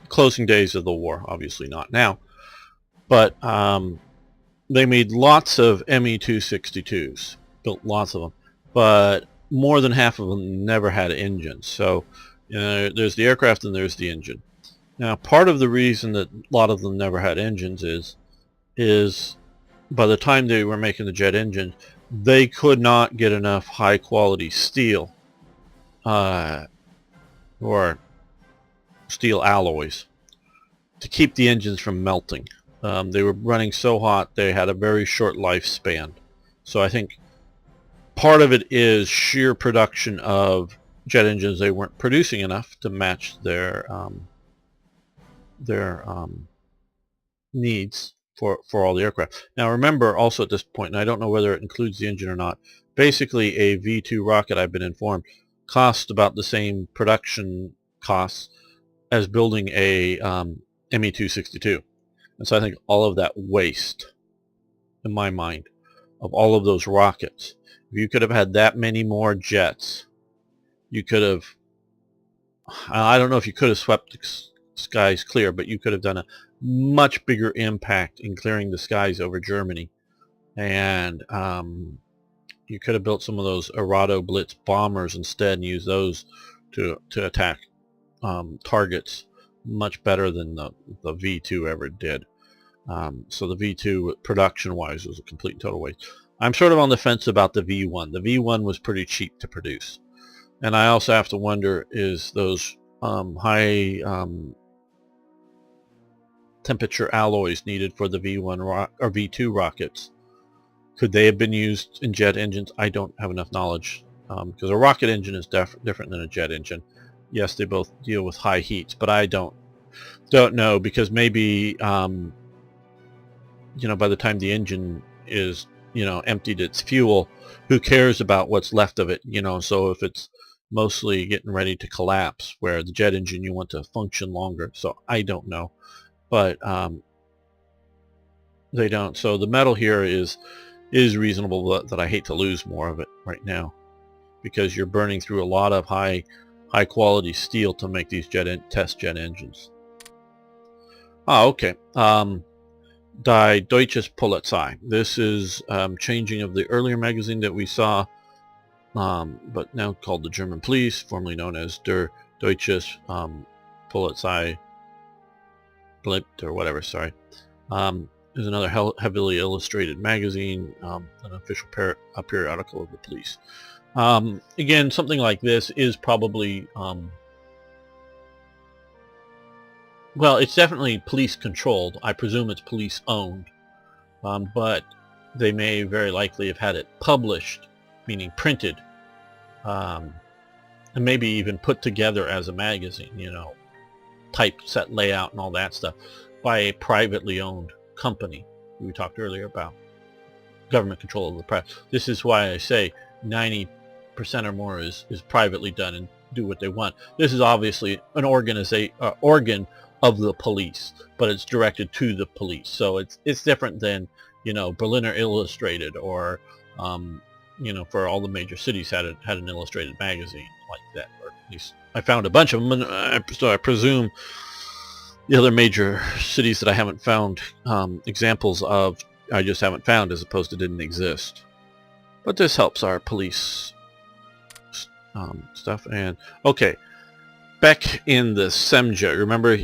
closing days of the war, obviously not now, but they made lots of Me-262s, built lots of them, but more than half of them never had engines. So there's the aircraft and there's the engine. Now, part of the reason that a lot of them never had engines is by the time they were making the jet engine, they could not get enough high-quality steel or steel alloys to keep the engines from melting. They were running so hot, they had a very short lifespan. So I think part of it is sheer production of jet engines. They weren't producing enough to match their needs for all the aircraft. Now remember also at this point, and I don't know whether it includes the engine or not, basically a V2 rocket, I've been informed, costs about the same production costs as building a Me-262. And so I think all of that waste, in my mind, of all of those rockets, if you could have had that many more jets, you could have, I don't know if you could have swept the skies clear, but you could have done a much bigger impact in clearing the skies over Germany. And you could have built some of those Arado Blitz bombers instead and used those to attack targets much better than the V2 ever did. So the V2 production-wise was a complete and total waste. I'm sort of on the fence about the V1. The V1 was pretty cheap to produce. And I also have to wonder, is those high temperature alloys needed for the V1 or V2 rockets, could they have been used in jet engines? I don't have enough knowledge, because a rocket engine is different than a jet engine. Yes, they both deal with high heats, but I don't know, because maybe you know, by the time the engine is, you know, emptied its fuel, who cares about what's left of it, you know? So if it's mostly getting ready to collapse, where the jet engine you want to function longer. So I don't know, but they don't. So the metal here is reasonable, but that I hate to lose more of it right now, because you're burning through a lot of high quality steel to make these test jet engines. Okay. Die Deutsches Polizei. This is changing of the earlier magazine that we saw, but now called the German Police, formerly known as Der Deutsches Polizei Blit, or whatever, sorry. Is another heavily illustrated magazine, an official periodical of the police. Again, something like this is probably, well, it's definitely police controlled. I presume it's police owned, but they may very likely have had it published, meaning printed, and maybe even put together as a magazine, you know, typeset layout and all that stuff, by a privately owned company. We talked earlier about government control of the press. This is why I say 90% or more is privately done and do what they want. This is obviously an organ of the police, but it's directed to the police. So it's different than, you know, Berliner Illustrated, or you know, for all the major cities had an illustrated magazine like that, or at least I found a bunch of them, and so I presume the other major cities that I haven't found examples of, I just haven't found, as opposed to didn't exist. But this helps our police stuff. And okay, Beck in the Semja. Remember,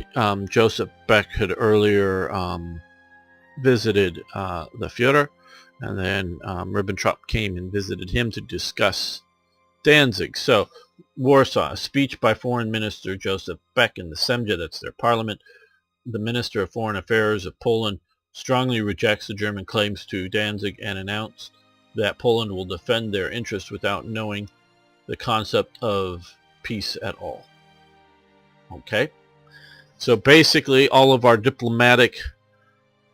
Joseph Beck had earlier visited the Führer, and then Ribbentrop came and visited him to discuss Danzig. So Warsaw, a speech by Foreign Minister Joseph Beck in the Semja, that's their parliament. The Minister of Foreign Affairs of Poland strongly rejects the German claims to Danzig and announced that Poland will defend their interests without knowing the concept of peace at all. Okay, so basically all of our diplomatic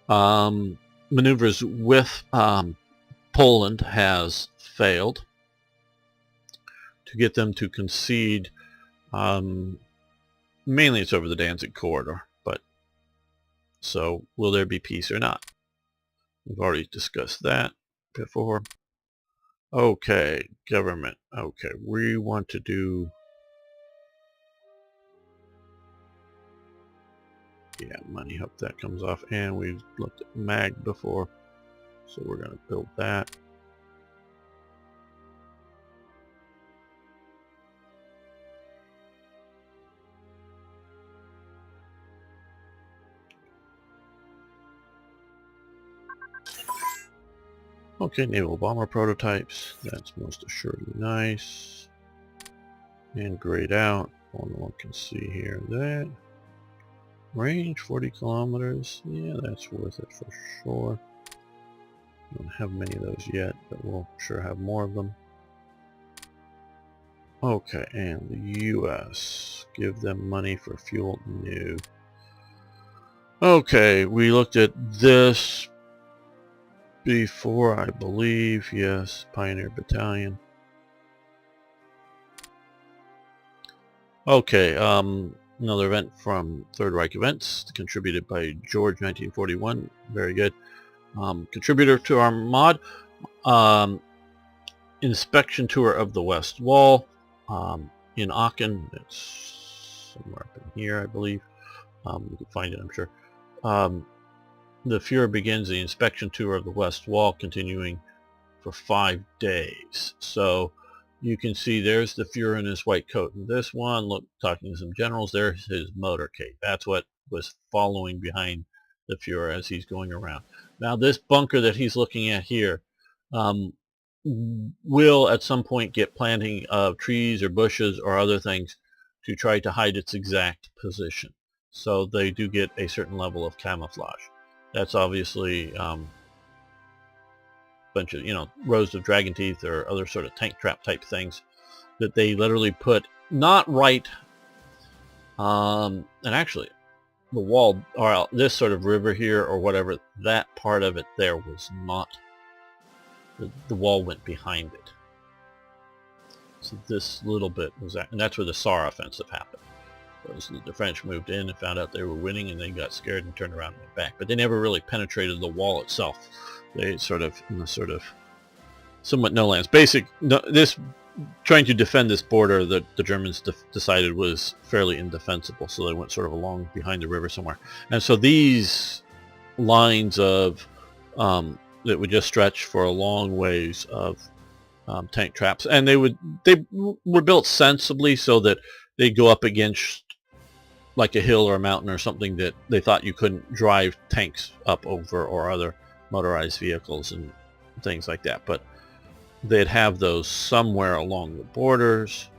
maneuvers with Poland has failed to get them to concede. Mainly it's over the Danzig corridor, but so will there be peace or not? We've already discussed that before. Okay, government. Okay, we want to do, yeah, money. Hope that comes off. And we've looked at mag before, so we're going to build that. Okay, naval bomber prototypes. That's most assuredly nice. And grayed out. One can see here that. Range 40 kilometers. Yeah, that's worth it for sure. Don't have many of those yet, but we'll sure have more of them. Okay, and the US. Give them money for fuel? No. Okay, we looked at this before, I believe. Yes, Pioneer Battalion. Okay, Another event from Third Reich Events, contributed by George, 1941. Very good. Contributor to our mod. Inspection tour of the West Wall in Aachen. It's somewhere up in here, I believe. You can find it, I'm sure. The Fuhrer begins the inspection tour of the West Wall, continuing for 5 days. So you can see there's the Fuhrer in his white coat in this one. Look, talking to some generals. There's his motorcade. That's what was following behind the Fuhrer as he's going around. Now this bunker that he's looking at here will at some point get planting of trees or bushes or other things to try to hide its exact position. So they do get a certain level of camouflage. That's obviously bunch of, rows of dragon teeth or other sort of tank trap type things that they literally put not right, and actually the wall, or this sort of river here or whatever, that part of it there was not, the wall went behind it. So this little bit was that, and that's where the Saar offensive happened. Was the French moved in and found out they were winning, and they got scared and turned around and went back. But they never really penetrated the wall itself. They sort of, in the sort of somewhat no lands. This trying to defend this border that the Germans decided was fairly indefensible, so they went sort of along behind the river somewhere. And so these lines of that would just stretch for a long ways of tank traps, and they were built sensibly so that they go up against like a hill or a mountain or something that they thought you couldn't drive tanks up over, or other motorized vehicles and things like that. But they'd have those somewhere along the borders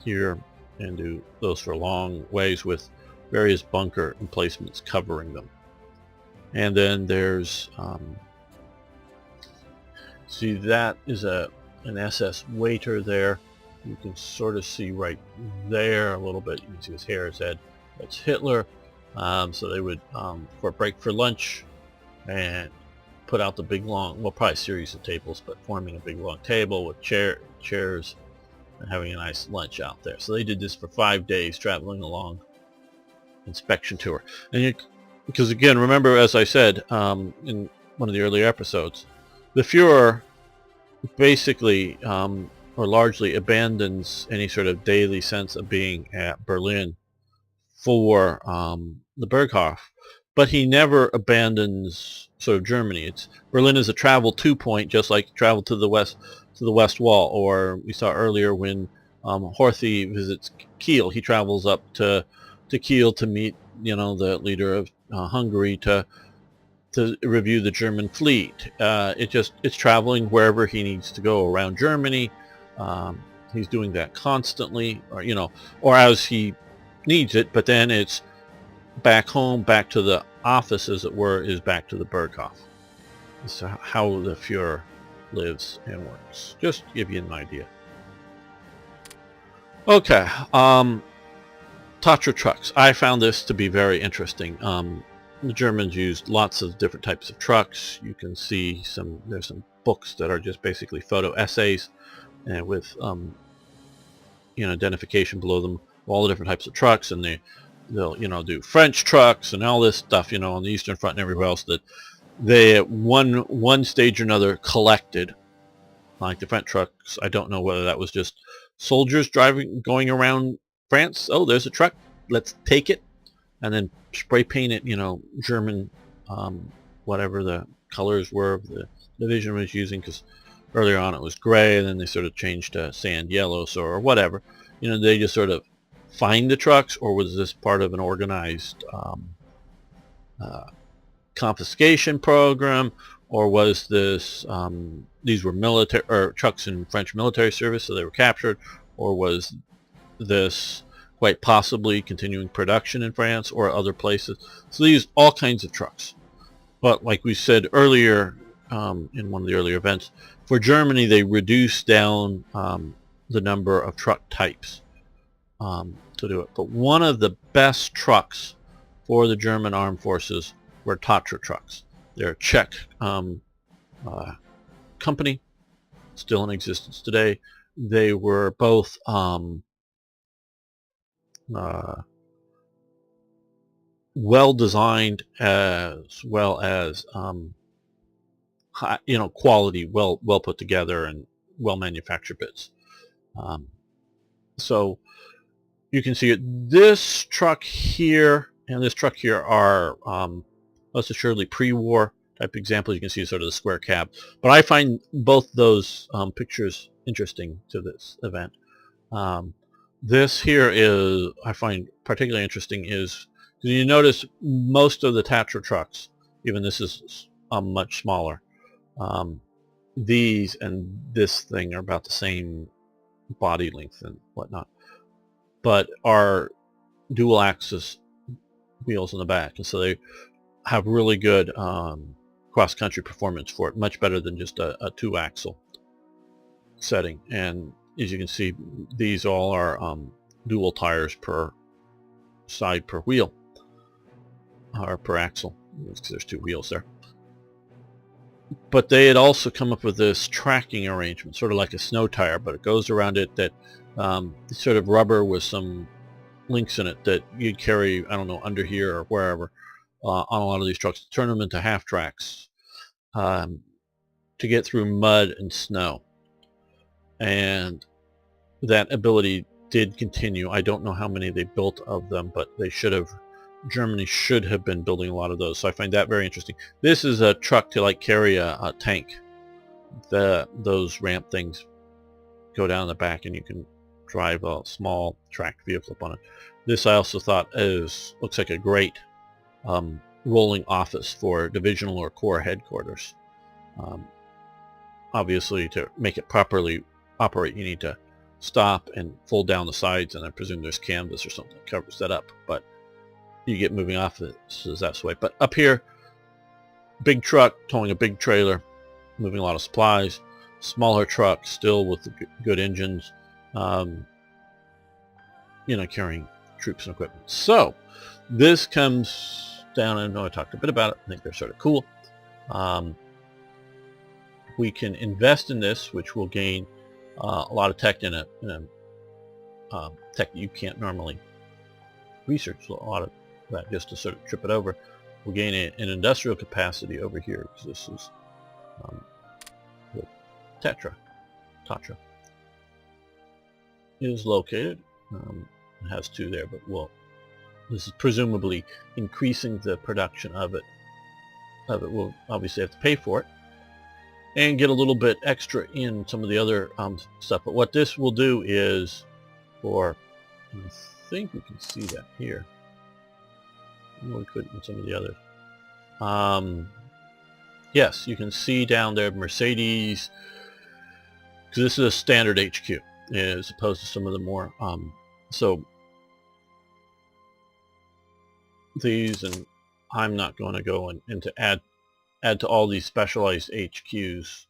here, and do those for long ways with various bunker emplacements covering them. And then there's see, that is an SS waiter there. You can sort of see right there a little bit. You can see his hair, his head. That's Hitler. So they would, for a break for lunch, and put out the big long, well, probably a series of tables, but forming a big long table with chairs, and having a nice lunch out there. So they did this for 5 days, traveling along inspection tour. And because again, remember, as I said in one of the earlier episodes, the Fuhrer basically or largely abandons any sort of daily sense of being at Berlin for the Berghof, but he never abandons sort of Germany. Berlin is a travel to point, just like travel to the West Wall, or we saw earlier when Horthy visits Kiel, he travels up to Kiel to meet the leader of Hungary to review the German fleet. It's traveling wherever he needs to go around Germany. He's doing that constantly, or as he needs it, but then it's back home, back to the office, as it were, is back to the Berghof. This is how the Fuhrer lives and works. Just to give you an idea. Okay, Tatra trucks. I found this to be very interesting. The Germans used lots of different types of trucks. You can see there's some books that are just basically photo essays, and with identification below them, all the different types of trucks, and they'll do French trucks and all this stuff, on the Eastern Front and everywhere else, that they at one stage or another collected. Like the French trucks, I don't know whether that was just soldiers going around France. Oh, there's a truck, let's take it, and then spray paint it, German, whatever the colors were the division was using, because earlier on it was gray, and then they sort of changed to sand yellow, or whatever. They just sort of find the trucks, or was this part of an organized confiscation program, or was this these were military or trucks in French military service, so they were captured, or was this quite possibly continuing production in France or other places? So they used all kinds of trucks. But like we said earlier in one of the earlier events, for Germany they reduced down the number of truck types to do it. But one of the best trucks for the German armed forces were Tatra trucks. They're a Czech company, still in existence today. They were both well designed, as well as high, quality, well put together, and well manufactured bits. Um, so you can see it. This truck here and this truck here are most assuredly pre-war type examples. You can see sort of the square cab, but I find both those pictures interesting to this event. Um, this here is, I find particularly interesting, is you notice most of the Tatra trucks, even this is much smaller. These and this thing are about the same body length and whatnot, but are dual axis wheels in the back, and so they have really good cross-country performance for it, much better than just a two-axle setting. And as you can see, these all are dual tires per side per wheel, or per axle, because there's two wheels there. But they had also come up with this tracking arrangement, sort of like a snow tire, but it goes around it that sort of rubber with some links in it that you'd carry, I don't know, under here or wherever, on a lot of these trucks, turn them into half tracks to get through mud and snow. And that ability did continue. I don't know how many they built of them, but they should have. Germany should have been building a lot of those, so I find that very interesting. This is a truck to like carry a tank. Those ramp things go down the back, and you can drive a small tracked vehicle up on it. This I also thought looks like a great rolling office for divisional or corps headquarters. Obviously, to make it properly operate, you need to stop and fold down the sides, and I presume there's canvas or something that covers that up, but you get moving offices that way. But up here, big truck towing a big trailer, moving a lot of supplies. Smaller truck, still with the good engines, carrying troops and equipment. So this comes down, I know I talked a bit about it, I think they're sort of cool. We can invest in this, which will gain a lot of tech in it, tech that you can't normally research. A lot of that just to sort of trip it over. We'll gain an industrial capacity over here, because this is the Tatra is located. It has two there, but this is presumably increasing the production of it. We'll obviously have to pay for it and get a little bit extra in some of the other stuff. But what this will do is, I think we can see that here. We couldn't in some of the others. Yes, you can see down there Mercedes, because this is a standard HQ as opposed to some of the more so these, and I'm not going to go and to add to all these specialized HQs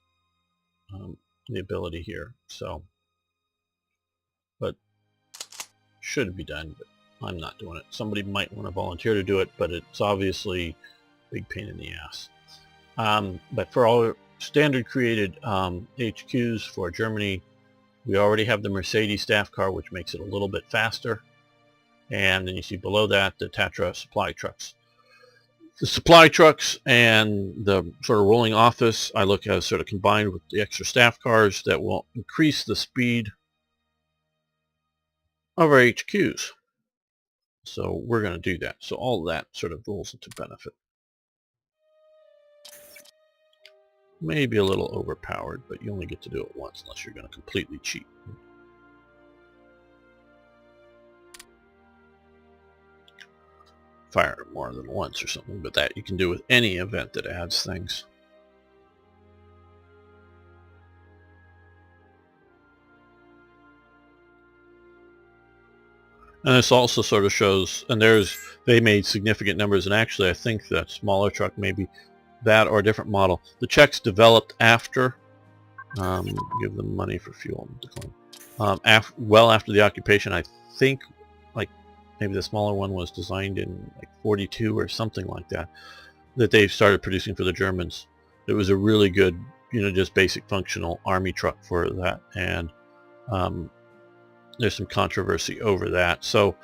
the ability here, so, but should be done, but I'm not doing it. Somebody might want to volunteer to do it, but it's obviously a big pain in the ass. But for all standard created HQs for Germany, we already have the Mercedes staff car, which makes it a little bit faster. And then you see below that the Tatra supply trucks. The supply trucks and the sort of rolling office I look at as sort of combined with the extra staff cars that will increase the speed of our HQs. So we're going to do that. So all of that sort of rolls into benefit. Maybe a little overpowered, but you only get to do it once unless you're going to completely cheat. Fire it more than once or something, but that you can do with any event that adds things. And this also sort of shows, and they made significant numbers, and actually I think that smaller truck, maybe that or a different model. The Czechs developed after, give them money for fuel, decline. Well after the occupation, I think, like maybe the smaller one was designed in like 42 or something like that, that they started producing for the Germans. It was a really good, just basic functional army truck for that, and there's some controversy over that. So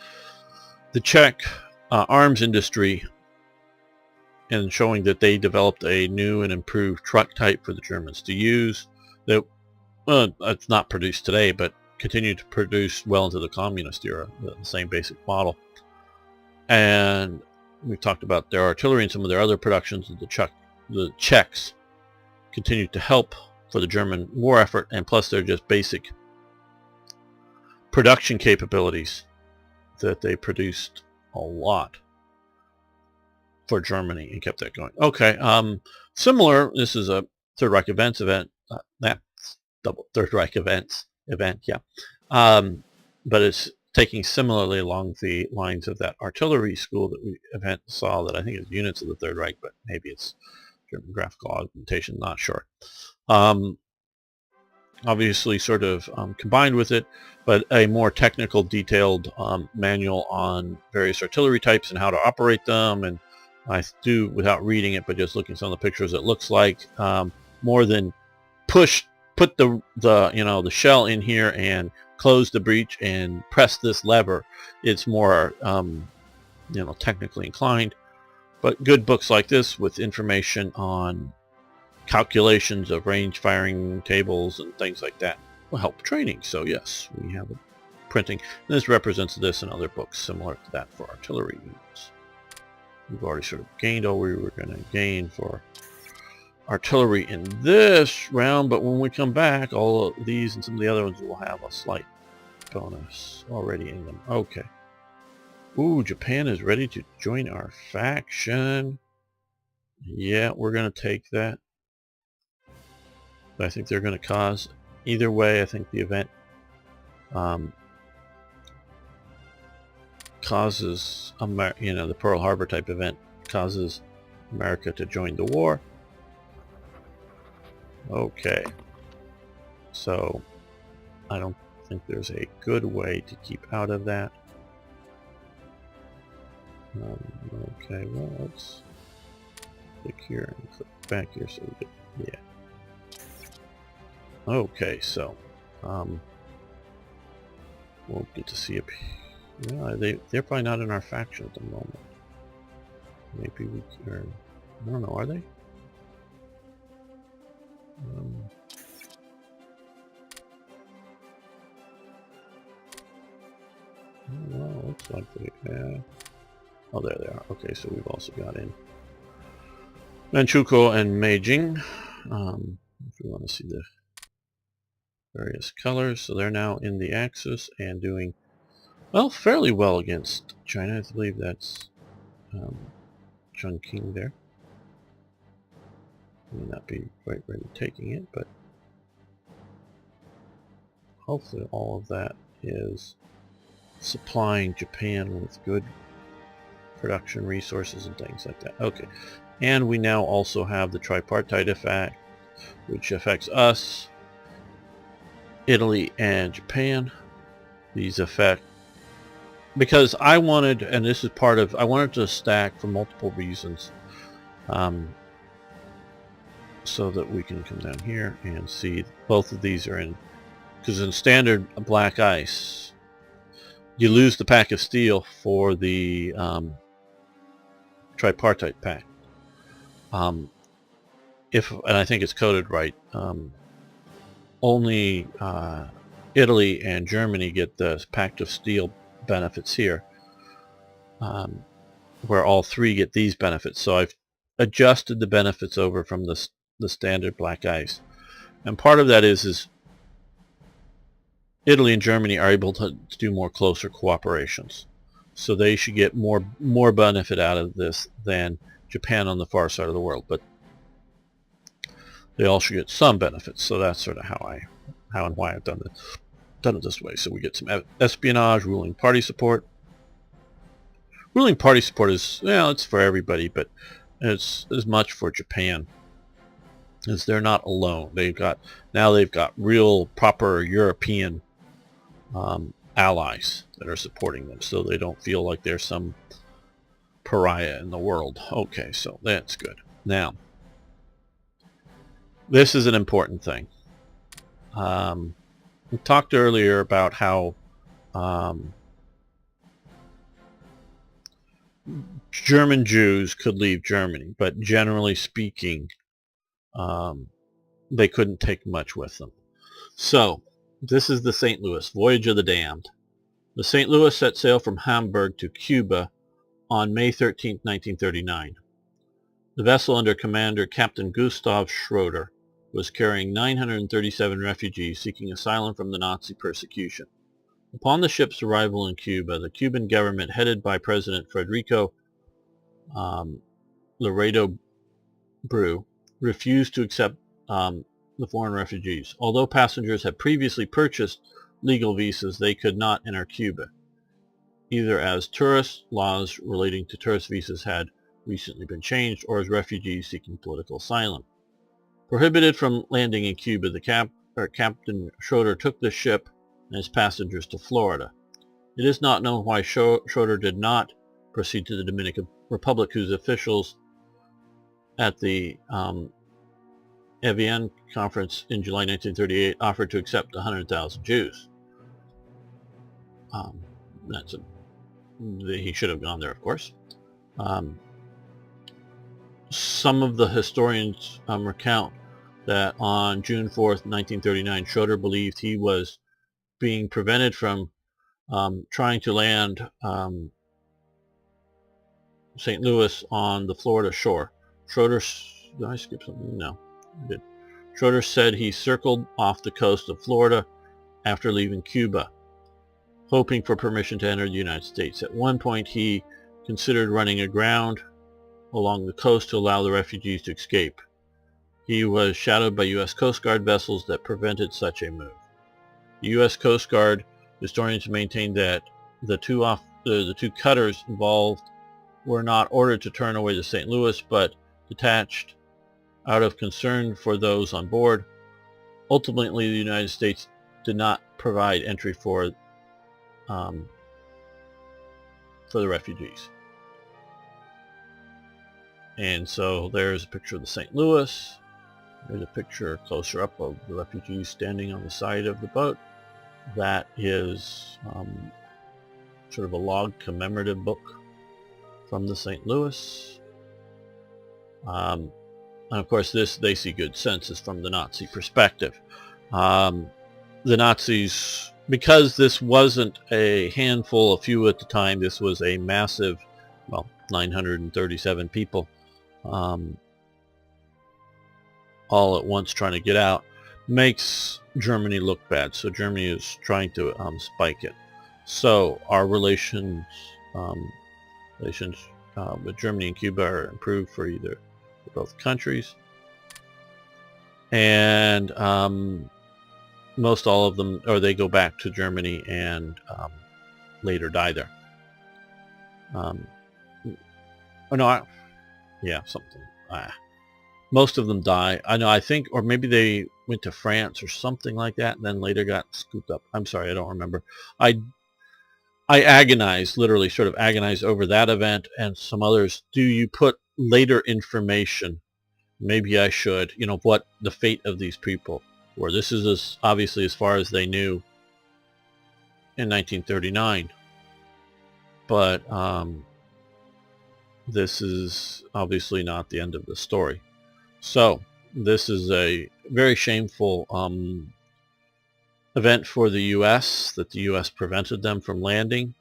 the Czech arms industry, and showing that they developed a new and improved truck type for the Germans to use that, well, it's not produced today, but continued to produce well into the communist era, the same basic model. And we talked about their artillery and some of their other productions. The Czechs continued to help for the German war effort, and plus they're just basic production capabilities that they produced a lot for Germany and kept that going. Okay, similar. This is a Third Reich events event. That's double Third Reich event. Yeah, but it's taking similarly along the lines of that artillery school that we event saw. That I think is units of the Third Reich, but maybe it's German graphical augmentation. Not sure. Obviously, sort of combined with it, but a more technical, detailed manual on various artillery types and how to operate them. And I do, without reading it, but just looking at some of the pictures, it looks like more than put the shell in here and close the breech and press this lever. It's more technically inclined, but good books like this with information on calculations of range firing tables and things like that will help training. So yes, we have a printing. And this represents this and other books similar to that for artillery units. We've already sort of gained all we were going to gain for artillery in this round, but when we come back, all of these and some of the other ones will have a slight bonus already in them. Okay. Ooh, Japan is ready to join our faction. Yeah, we're going to take that. I think they're going to cause, either way, I think the event causes, the Pearl Harbor type event causes America to join the war. Okay. So, I don't think there's a good way to keep out of that. Okay, well, let's click here and click back here so we get, yeah. Okay, so we'll get to see they're probably not in our faction at the moment. Maybe we can, I don't know, are they? Well, looks like they oh, there they are. Okay, so we've also got in Manchukuo and Meijing. If we want to see the various colors, so they're now in the Axis and doing, well, fairly well against China. I believe that's Chongqing there. May not be quite ready taking it, but hopefully all of that is supplying Japan with good production resources and things like that. Okay, and we now also have the tripartite effect, which affects us, Italy, and Japan. These affect, because I wanted, and this is part of, I wanted to stack for multiple reasons, so that we can come down here and see both of these are in, because in standard black ice, you lose the pack of steel for the tripartite pack. And I think it's coded right, only Italy and Germany get the pact of steel benefits here, where all three get these benefits. So I've adjusted the benefits over from the standard black ice, and part of that is Italy and Germany are able to do more closer cooperations, so they should get more benefit out of this than Japan on the far side of the world, but they all should get some benefits. So that's sort of how and why I've done it this way. So we get some espionage, ruling party support. Ruling party support is, it's for everybody, but it's as much for Japan, as they're not alone. They've got real proper European allies that are supporting them, so they don't feel like they're some pariah in the world. Okay, so that's good. Now, this is an important thing. We talked earlier about how German Jews could leave Germany, but generally speaking, um, they couldn't take much with them. So, this is the St. Louis, Voyage of the Damned. The St. Louis set sail from Hamburg to Cuba on May 13, 1939. The vessel under Commander Captain Gustav Schroeder was carrying 937 refugees seeking asylum from the Nazi persecution. Upon the ship's arrival in Cuba, the Cuban government, headed by President Federico Laredo Bru, refused to accept the foreign refugees. Although passengers had previously purchased legal visas, they could not enter Cuba, either as tourists, laws relating to tourist visas had recently been changed, or as refugees seeking political asylum. Prohibited from landing in Cuba, Captain Schroeder took the ship and its passengers to Florida. It is not known why Schroeder did not proceed to the Dominican Republic, whose officials at the Evian conference in July 1938 offered to accept 100,000 Jews. He should have gone there, of course. Some of the historians recount that on June 4th, 1939, Schroeder believed he was being prevented from trying to land St. Louis on the Florida shore. Schroeder, did I skip something? No, I did. Schroeder said he circled off the coast of Florida after leaving Cuba, hoping for permission to enter the United States. At one point, he considered running aground along the coast to allow the refugees to escape. He was shadowed by U.S. Coast Guard vessels that prevented such a move. The U.S. Coast Guard historians maintained that the two cutters involved were not ordered to turn away to St. Louis, but detached out of concern for those on board. Ultimately, the United States did not provide entry for the refugees. And so there's a picture of the St. Louis. There's a picture closer up of the refugees standing on the side of the boat. That is sort of a log commemorative book from the St. Louis. And of course, this they see good sense is from the Nazi perspective. The Nazis, because this wasn't a handful, a few at the time, this was a massive, 937 people all at once trying to get out, makes Germany look bad. So Germany is trying to spike it. So our relations with Germany and Cuba are improved for both countries, and most all of them, or they go back to Germany and later die there. Most of them die. I think, or maybe they went to France or something like that, and then later got scooped up. I'm sorry, I don't remember. I agonized, literally sort of agonized over that event and some others. Do you put later information? Maybe I should, what the fate of these people were. This is obviously as far as they knew in 1939. But this is obviously not the end of the story. So this is a very shameful event for the U.S. that the U.S. prevented them from landing.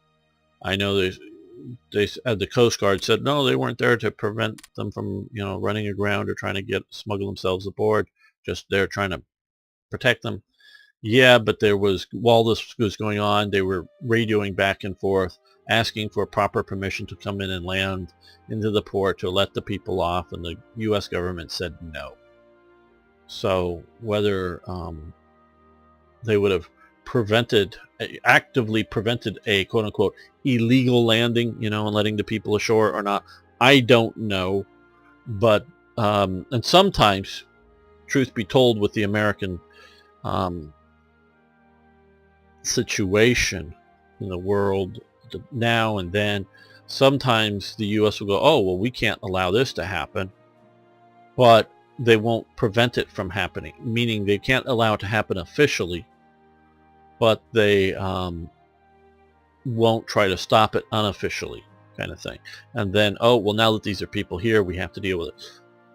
I know the Coast Guard said no, they weren't there to prevent them from running aground or trying to smuggle themselves aboard. Just they're trying to protect them. Yeah, but while this was going on, they were radioing back and forth, asking for proper permission to come in and land into the port to let the people off, and the U.S. government said no. So whether they would have actively prevented a quote-unquote illegal landing, and letting the people ashore or not, I don't know. But and sometimes, truth be told, with the American situation in the world now and then, sometimes the U.S. will go, oh, well, we can't allow this to happen, but they won't prevent it from happening, meaning they can't allow it to happen officially, but they won't try to stop it unofficially, kind of thing. And then, oh, well, now that these are people here, we have to deal with it.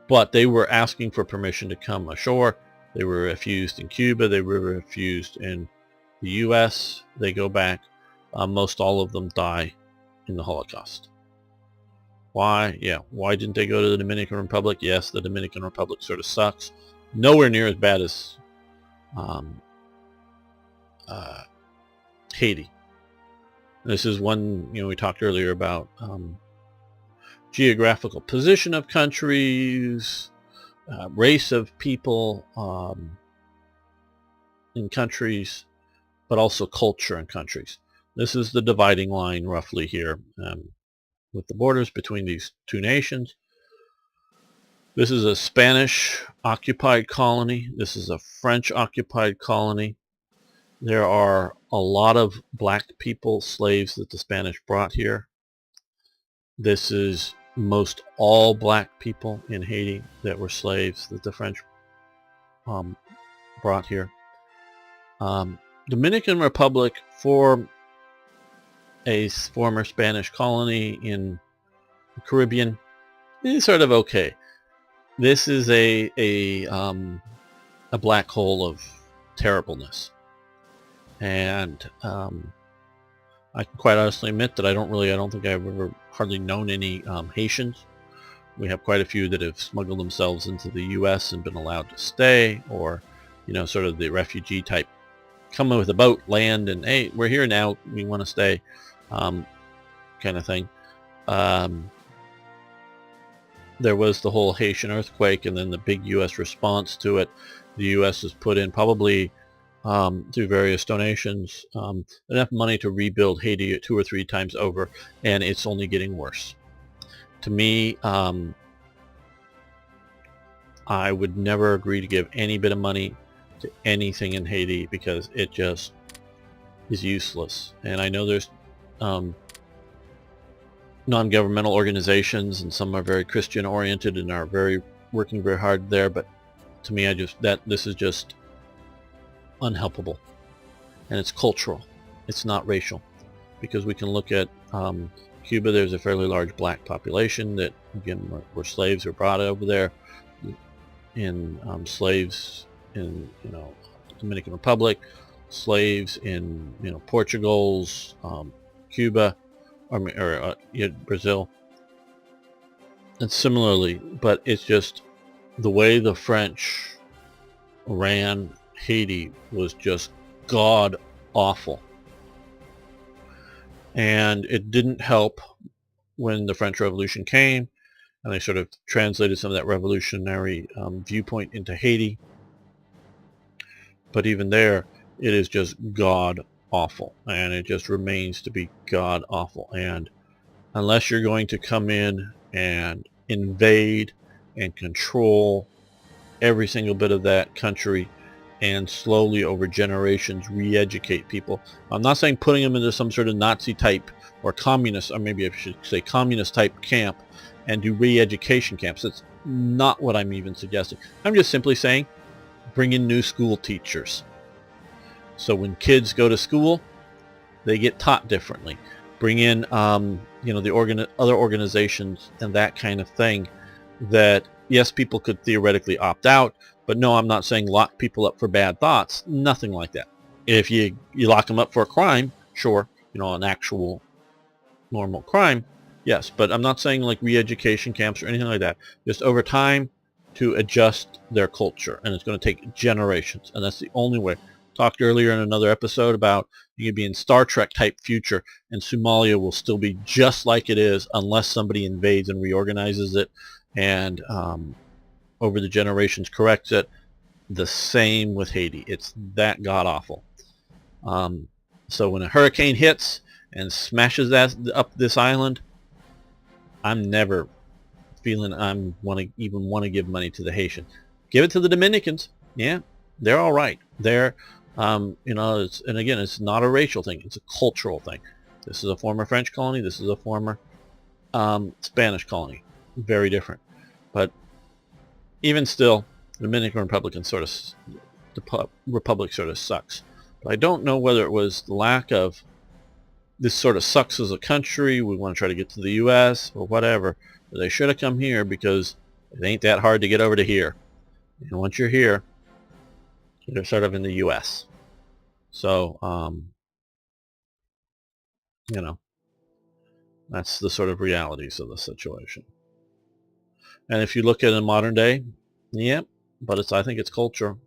But they were asking for permission to come ashore. They were refused in Cuba. They were refused in the U.S. They go back. Most all of them die in the Holocaust. Why? Yeah. Why didn't they go to the Dominican Republic? Yes, the Dominican Republic sort of sucks. Nowhere near as bad as Haiti. This is one, we talked earlier about geographical position of countries, race of people in countries, but also culture in countries. This is the dividing line roughly here with the borders between these two nations. This is a Spanish occupied colony. This is a French occupied colony. There are a lot of black people, slaves that the Spanish brought here. This is most all black people in Haiti that were slaves that the French brought here. Dominican Republic, for a former Spanish colony in the Caribbean, is sort of okay. This is a black hole of terribleness. And I can quite honestly admit that I don't think I've ever hardly known any Haitians. We have quite a few that have smuggled themselves into the U.S. and been allowed to stay, or, sort of the refugee type, come with a boat, land, and hey, we're here now, we want to stay, kind of thing. There was the whole Haitian earthquake and then the big U.S. response to it. The U.S. has put in probably through various donations, enough money to rebuild Haiti 2 or 3 times over, and it's only getting worse. To me, I would never agree to give any bit of money to anything in Haiti because it just is useless. And I know there's non-governmental organizations, and some are very Christian oriented and are working very hard there, but to me, this is just unhelpable, and it's cultural, it's not racial, because we can look at Cuba. There's a fairly large black population that again were slaves, were brought over there, in slaves in Dominican Republic, slaves in Portugal's Cuba, or Brazil, and similarly. But it's just the way the French ran Haiti was just god awful, and it didn't help when the French Revolution came and they sort of translated some of that revolutionary viewpoint into Haiti. But even there, it is just god awful, and it just remains to be god awful. And unless you're going to come in and invade and control every single bit of that country and slowly over generations re-educate people. I'm not saying putting them into some sort of Nazi type or communist, or maybe I should say communist type camp and do re-education camps. That's not what I'm even suggesting. I'm just simply saying bring in new school teachers. So when kids go to school, they get taught differently. Bring in the other organizations and that kind of thing, that yes, people could theoretically opt out, but no, I'm not saying lock people up for bad thoughts. Nothing like that. If you lock them up for a crime, sure, an actual normal crime, yes, but I'm not saying like re-education camps or anything like that. Just over time to adjust their culture, and it's going to take generations, and that's the only way. Talked earlier in another episode about you could be in Star Trek type future, and Somalia will still be just like it is unless somebody invades and reorganizes it, and over the generations corrects it. The same with Haiti. It's that god awful. So when a hurricane hits and smashes that up this island, I'm never feeling want to give money to the Haitians. Give it to the Dominicans. Yeah, they're all right. They're and again, it's not a racial thing. It's a cultural thing. This is a former French colony. This is a former Spanish colony. Very different. But even still, the Dominican Republic the republic sort of sucks. But I don't know whether it was the lack of this sort of sucks as a country. We want to try to get to the U.S. or whatever. But they should have come here because it ain't that hard to get over to here. And once you're here, you're sort of in the U.S. So, you know, that's the sort of realities of the situation. And if you look at it in modern day, yep, but I think it's culture.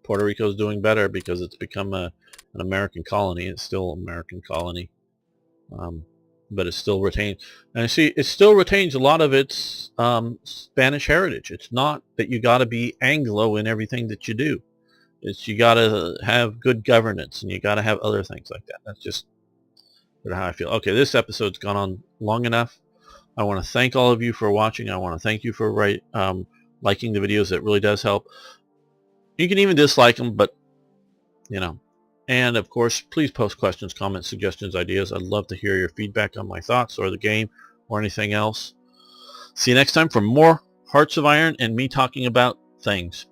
Puerto Rico's doing better because it's become an American colony. It's still an American colony, but it's still retained. And you see, it still retains a lot of its Spanish heritage. It's not that you got to be Anglo in everything that you do. It's you got to have good governance, and you got to have other things like that. That's just sort of how I feel. Okay, this episode's gone on long enough. I want to thank all of you for watching. I want to thank you for liking the videos. It really does help. You can even dislike them, but, you know. And, of course, please post questions, comments, suggestions, ideas. I'd love to hear your feedback on my thoughts or the game or anything else. See you next time for more Hearts of Iron and me talking about things.